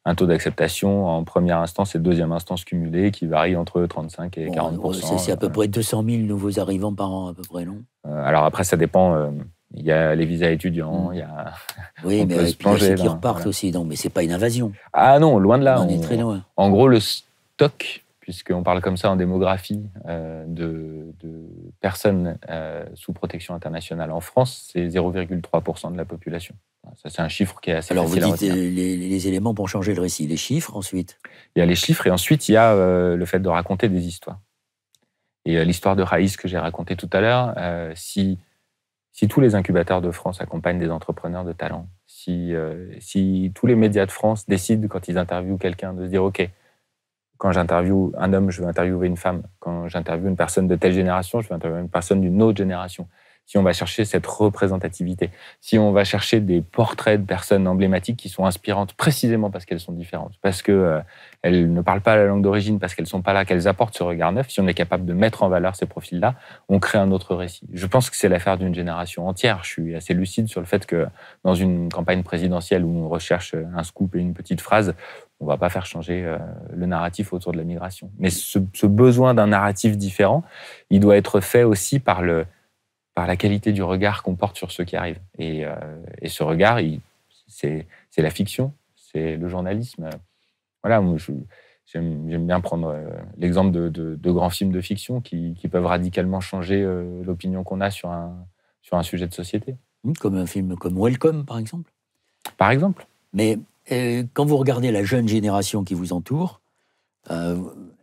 un taux d'acceptation en première instance et deuxième instance cumulée qui varie entre 35 et 40%. C'est à peu près 200 000 nouveaux arrivants par an, à peu près, non? Alors après, ça dépend. Il y a les visas étudiants, il y a... Oui, mais il y a ceux qui repartent aussi. Non, mais c'est pas une invasion. Ah non, loin de là. On est très loin. En gros, le stock, puisqu'on parle comme ça en démographie, de personnes sous protection internationale en France, c'est 0,3% de la population. Ça, c'est un chiffre qui est assez facile à retenir. Alors, vous dites les éléments pour changer le récit. Les chiffres, ensuite? Il y a les chiffres, et ensuite, il y a le fait de raconter des histoires. Et l'histoire de Raïs que j'ai racontée tout à l'heure, si tous les incubateurs de France accompagnent des entrepreneurs de talent, si tous les médias de France décident, quand ils interviewent quelqu'un, de se dire « OK, quand j'interviewe un homme, je veux interviewer une femme. Quand j'interviewe une personne de telle génération, je veux interviewer une personne d'une autre génération. » Si on va chercher cette représentativité, si on va chercher des portraits de personnes emblématiques qui sont inspirantes précisément parce qu'elles sont différentes, parce qu'elles ne parlent pas la langue d'origine, parce qu'elles ne sont pas là, qu'elles apportent ce regard neuf, si on est capable de mettre en valeur ces profils-là, on crée un autre récit. Je pense que c'est l'affaire d'une génération entière. Je suis assez lucide sur le fait que dans une campagne présidentielle où on recherche un scoop et une petite phrase, on ne va pas faire changer le narratif autour de la migration. Mais ce besoin d'un narratif différent, il doit être fait aussi par la qualité du regard qu'on porte sur ceux qui arrivent. Et ce regard, c'est la fiction, c'est le journalisme. Voilà, j'aime bien prendre l'exemple de grands films de fiction qui peuvent radicalement changer l'opinion qu'on a sur un sujet de société. Comme un film comme Welcome, par exemple. Par exemple. Mais quand vous regardez la jeune génération qui vous entoure,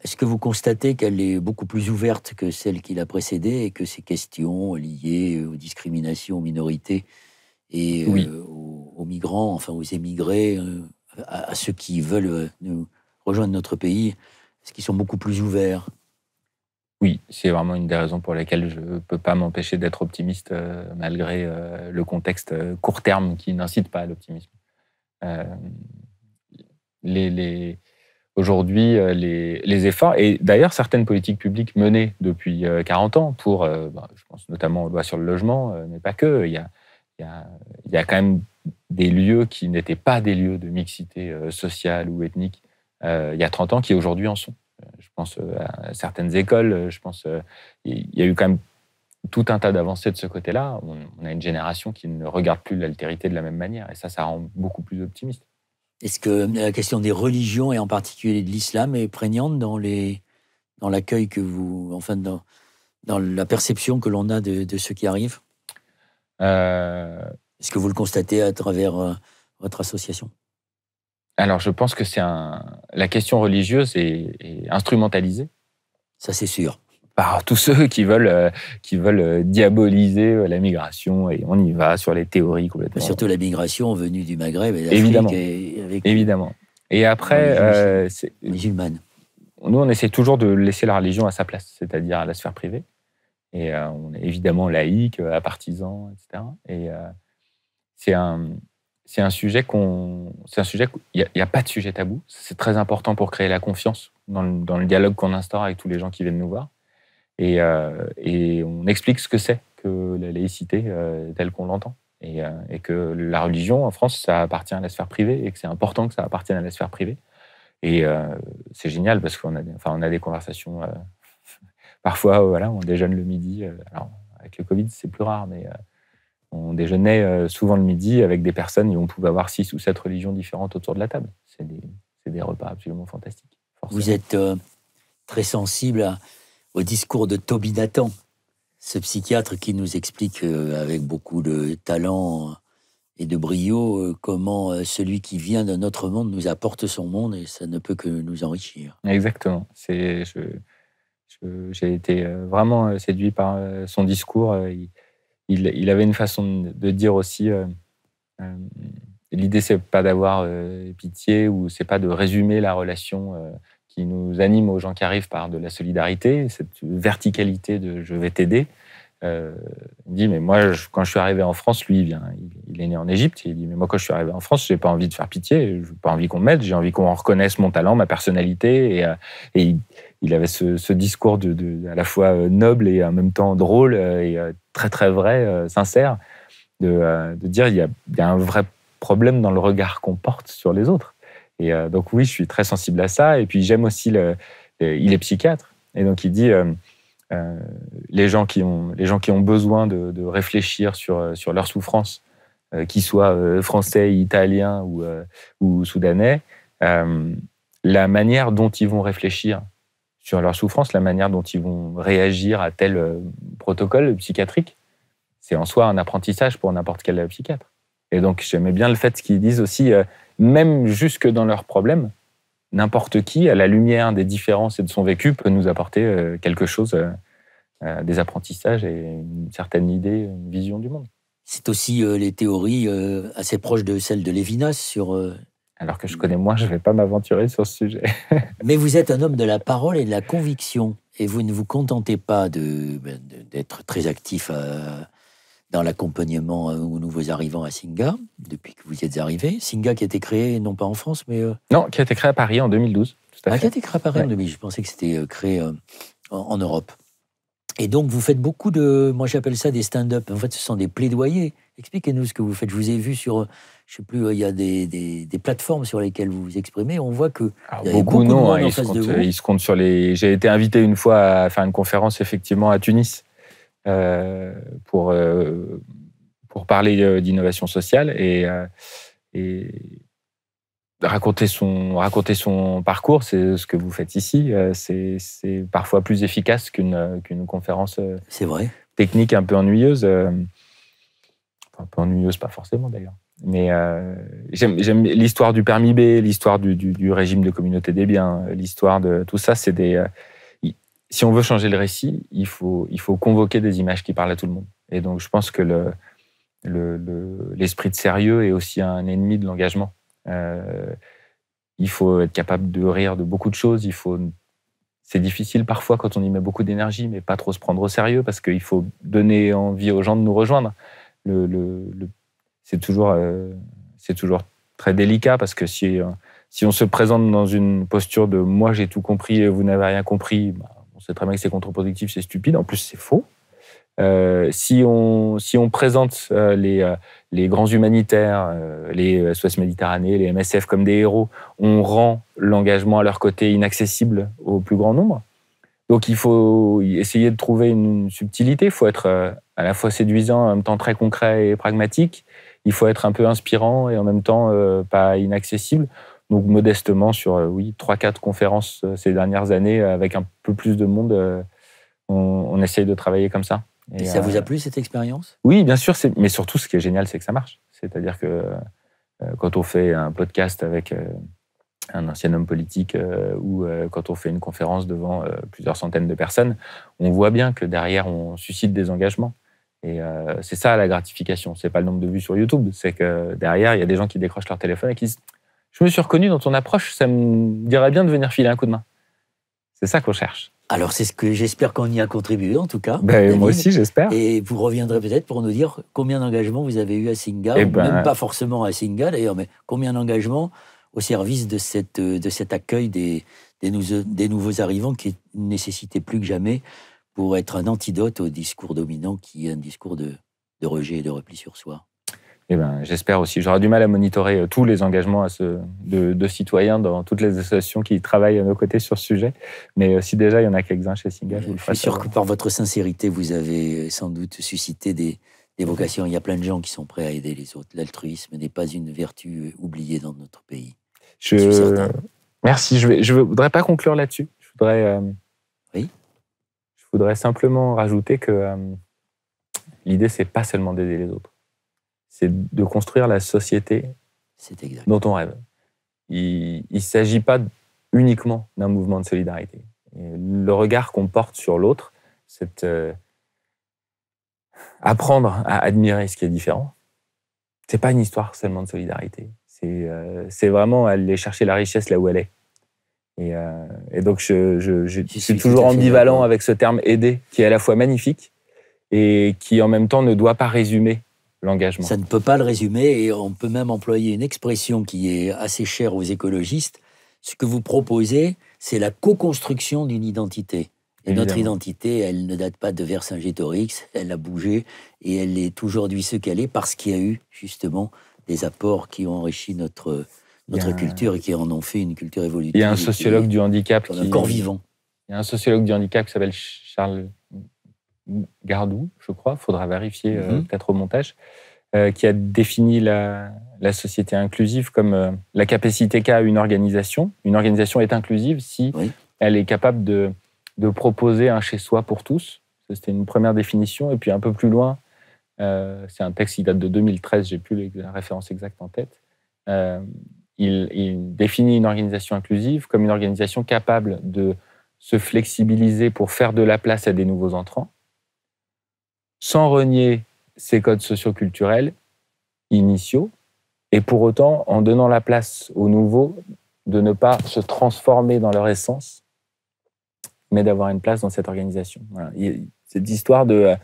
est-ce que vous constatez qu'elle est beaucoup plus ouverte que celle qui l'a précédée et que ces questions liées aux discriminations, aux minorités et aux migrants, enfin aux émigrés, à ceux qui veulent rejoindre notre pays, est-ce qu'ils sont beaucoup plus ouverts? Oui, c'est vraiment une des raisons pour lesquelles je ne peux pas m'empêcher d'être optimiste malgré le contexte court terme qui n'incite pas à l'optimisme. Aujourd'hui, les efforts, et d'ailleurs certaines politiques publiques menées depuis 40 ans pour, je pense notamment aux lois sur le logement, mais pas que, il y a quand même des lieux qui n'étaient pas des lieux de mixité sociale ou ethnique il y a 30 ans qui aujourd'hui en sont. Je pense à certaines écoles, il y a eu quand même tout un tas d'avancées de ce côté-là. On a une génération qui ne regarde plus l'altérité de la même manière, et ça rend beaucoup plus optimiste. Est-ce que la question des religions, et en particulier de l'islam, est prégnante dans l'accueil que vous... Enfin, dans la perception que l'on a de ceux qui arrivent? Est-ce que vous le constatez à travers votre association? Alors, je pense que la question religieuse est instrumentalisée. Ça, c'est sûr. Par tous ceux qui veulent diaboliser la migration, et on y va sur les théories complètement. Surtout la migration venue du Maghreb et Évidemment. d'Afrique. Évidemment. Et après, musulmane. Nous, on essaie toujours de laisser la religion à sa place, c'est-à-dire à la sphère privée. Et on est évidemment laïque, apartisan, etc. Et c'est un sujet il n'y a pas de sujet tabou. C'est très important pour créer la confiance dans le dialogue qu'on instaure avec tous les gens qui viennent nous voir. Et on explique ce que c'est que la laïcité telle qu'on l'entend. Et que la religion, en France, ça appartient à la sphère privée et que c'est important que ça appartienne à la sphère privée. Et c'est génial parce qu'on a des conversations. Parfois, on déjeune le midi. Alors, avec le Covid, c'est plus rare, mais on déjeunait souvent le midi avec des personnes et on pouvait avoir 6 ou 7 religions différentes autour de la table. C'est des repas absolument fantastiques. Forcément. Vous êtes très sensible au discours de Toby Nathan, ce psychiatre qui nous explique avec beaucoup de talent et de brio comment celui qui vient d'un autre monde nous apporte son monde et ça ne peut que nous enrichir. Exactement. J'ai été vraiment séduit par son discours. Il avait une façon de dire aussi l'idée, c'est pas d'avoir pitié ou c'est pas de résumer la relation qui nous anime aux gens qui arrivent par de la solidarité, cette verticalité de « je vais t'aider ». Il dit, mais moi, quand je suis arrivé en France, lui, il est né en Égypte, il dit, mais moi, quand je suis arrivé en France, j'ai pas envie de faire pitié, j'ai pas envie qu'on m'aide, j'ai envie qu'on reconnaisse mon talent, ma personnalité, et il avait ce discours à la fois noble et en même temps drôle, et très, très vrai, sincère, de dire, il y a un vrai problème dans le regard qu'on porte sur les autres. Et donc oui, je suis très sensible à ça, et puis j'aime aussi, il est psychiatre, et donc il dit... les gens qui ont besoin de réfléchir sur leur souffrance, qu'ils soient français, italiens ou soudanais, la manière dont ils vont réfléchir sur leur souffrance, la manière dont ils vont réagir à tel protocole psychiatrique, c'est en soi un apprentissage pour n'importe quel psychiatre. Et donc j'aimais bien le fait qu'ils disent aussi, même jusque dans leurs problèmes, n'importe qui, à la lumière des différences et de son vécu, peut nous apporter quelque chose, des apprentissages et une certaine idée, une vision du monde. C'est aussi les théories assez proches de celles de Lévinas sur... Alors que je connais moins, je ne vais pas m'aventurer sur ce sujet. Mais vous êtes un homme de la parole et de la conviction, et vous ne vous contentez pas d'être très actif dans l'accompagnement aux nouveaux arrivants à Singa, depuis que vous y êtes arrivé. Singa qui a été créé, non pas en France, mais... Non, qui a été créé à Paris en 2012. Tout à fait. Qui a été créé à Paris en 2012. Je pensais que c'était créé en Europe. Et donc, vous faites beaucoup moi j'appelle ça des stand-up. En fait, ce sont des plaidoyers. Expliquez-nous ce que vous faites. Je vous ai vu sur, je sais plus, il y a des plateformes sur lesquelles vous vous exprimez. On voit que y a beaucoup de monde en face de vous. Ils se comptent sur les... J'ai été invité une fois à faire une conférence, effectivement, à Tunis, pour parler d'innovation sociale et raconter son parcours. C'est ce que vous faites ici. C'est parfois plus efficace qu'une conférence c'est vrai. Technique un peu ennuyeuse. Un peu ennuyeuse, pas forcément d'ailleurs. Mais j'aime l'histoire du permis B, l'histoire du régime de communauté des biens, l'histoire de tout ça. C'est si on veut changer le récit, il faut convoquer des images qui parlent à tout le monde. Et donc, je pense que l'esprit de sérieux est aussi un ennemi de l'engagement. Il faut être capable de rire de beaucoup de choses. C'est difficile parfois quand on y met beaucoup d'énergie, mais pas trop se prendre au sérieux parce qu'il faut donner envie aux gens de nous rejoindre. C'est toujours très délicat parce que si on se présente dans une posture de « moi j'ai tout compris et vous n'avez rien compris », on sait très bien que c'est contre-productif, c'est stupide. En plus, c'est faux. Si on présente les grands humanitaires, les SOS Méditerranée, les MSF comme des héros, on rend l'engagement à leur côté inaccessible au plus grand nombre. Donc il faut essayer de trouver une subtilité. Il faut être à la fois séduisant, en même temps très concret et pragmatique. Il faut être un peu inspirant et en même temps pas inaccessible. Donc modestement, sur 3-4 conférences ces dernières années, avec un peu plus de monde, on essaye de travailler comme ça. Et ça vous a plu, cette expérience ? Oui, bien sûr. Mais surtout, ce qui est génial, c'est que ça marche. C'est-à-dire que quand on fait un podcast avec un ancien homme politique ou quand on fait une conférence devant plusieurs centaines de personnes, on voit bien que derrière, on suscite des engagements. Et c'est ça la gratification. C'est pas le nombre de vues sur YouTube, c'est que derrière, il y a des gens qui décrochent leur téléphone et qui disent « Je me suis reconnu dans ton approche, ça me dirait bien de venir filer un coup de main. » C'est ça qu'on cherche. Alors, c'est ce que j'espère qu'on y a contribué, en tout cas. Moi aussi, j'espère. Et vous reviendrez peut-être pour nous dire combien d'engagements vous avez eu à Singa, même pas forcément à Singa d'ailleurs, mais combien d'engagements au service de cet accueil des nouveaux arrivants qui est une nécessité plus que jamais pour être un antidote au discours dominant qui est un discours de rejet et de repli sur soi. J'espère aussi. J'aurai du mal à monitorer tous les engagements de citoyens dans toutes les associations qui travaillent à nos côtés sur ce sujet. Mais si déjà il y en a quelques-uns chez Singa, je vous le ferai. Je suis sûr que par votre sincérité, vous avez sans doute suscité des vocations. Il y a plein de gens qui sont prêts à aider les autres. L'altruisme n'est pas une vertu oubliée dans notre pays. Je suis certain. Merci. Je voudrais pas conclure là-dessus. Oui. Je voudrais simplement rajouter que l'idée, c'est pas seulement d'aider les autres. C'est de construire la société dont on rêve. Il ne s'agit pas uniquement d'un mouvement de solidarité. Et le regard qu'on porte sur l'autre, c'est apprendre à admirer ce qui est différent. Ce n'est pas une histoire seulement de solidarité. C'est vraiment aller chercher la richesse là où elle est. Et donc, je suis toujours ambivalent avec ce terme « aider » qui est à la fois magnifique et qui, en même temps, ne doit pas résumer l'engagement. Ça ne peut pas le résumer et on peut même employer une expression qui est assez chère aux écologistes. Ce que vous proposez, c'est la co-construction d'une identité. Et notre identité, elle ne date pas de Vercingétorix, elle a bougé et elle est aujourd'hui ce qu'elle est parce qu'il y a eu justement des apports qui ont enrichi notre culture et qui en ont fait une culture évolutive. Il y a un sociologue du handicap un corps vivant. Il y a un sociologue du handicap qui s'appelle Charles Gardou, je crois, il faudra vérifier peut-être au montage, qui a défini la société inclusive comme la capacité qu'a une organisation. Une organisation est inclusive si elle est capable de proposer un chez-soi pour tous. Ça, c'était une première définition. Et puis un peu plus loin, c'est un texte qui date de 2013, j'ai plus la référence exacte en tête. Il définit une organisation inclusive comme une organisation capable de se flexibiliser pour faire de la place à des nouveaux entrants, sans renier ses codes socioculturels initiaux, et pour autant, en donnant la place aux nouveaux, de ne pas se transformer dans leur essence, mais d'avoir une place dans cette organisation. Voilà. Cette histoire de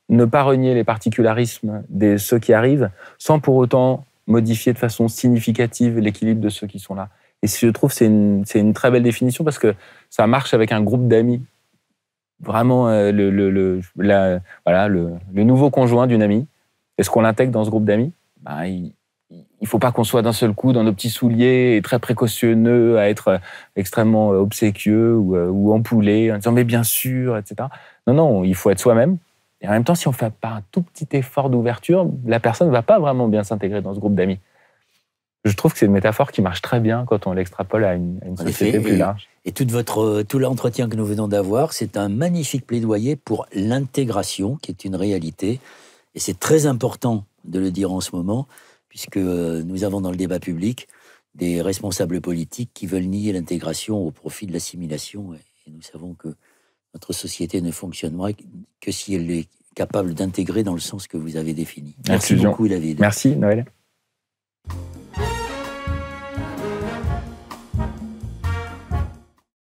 ne pas renier les particularismes de ceux qui arrivent, sans pour autant modifier de façon significative l'équilibre de ceux qui sont là. Et je trouve que c'est une très belle définition parce que ça marche avec un groupe d'amis. Vraiment, le nouveau conjoint d'une amie, est-ce qu'on l'intègre dans ce groupe d'amis ? Il ne faut pas qu'on soit d'un seul coup dans nos petits souliers et très précautionneux, à être extrêmement obséquieux ou ampoulé, en disant « mais bien sûr », etc. Non, il faut être soi-même. Et en même temps, si on ne fait pas un tout petit effort d'ouverture, la personne ne va pas vraiment bien s'intégrer dans ce groupe d'amis. Je trouve que c'est une métaphore qui marche très bien quand on l'extrapole à une société plus large. Et tout l'entretien que nous venons d'avoir, c'est un magnifique plaidoyer pour l'intégration, qui est une réalité. Et c'est très important de le dire en ce moment, puisque nous avons dans le débat public des responsables politiques qui veulent nier l'intégration au profit de l'assimilation. Et nous savons que notre société ne fonctionnera que si elle est capable d'intégrer dans le sens que vous avez défini. Merci beaucoup, David. Merci, Noël.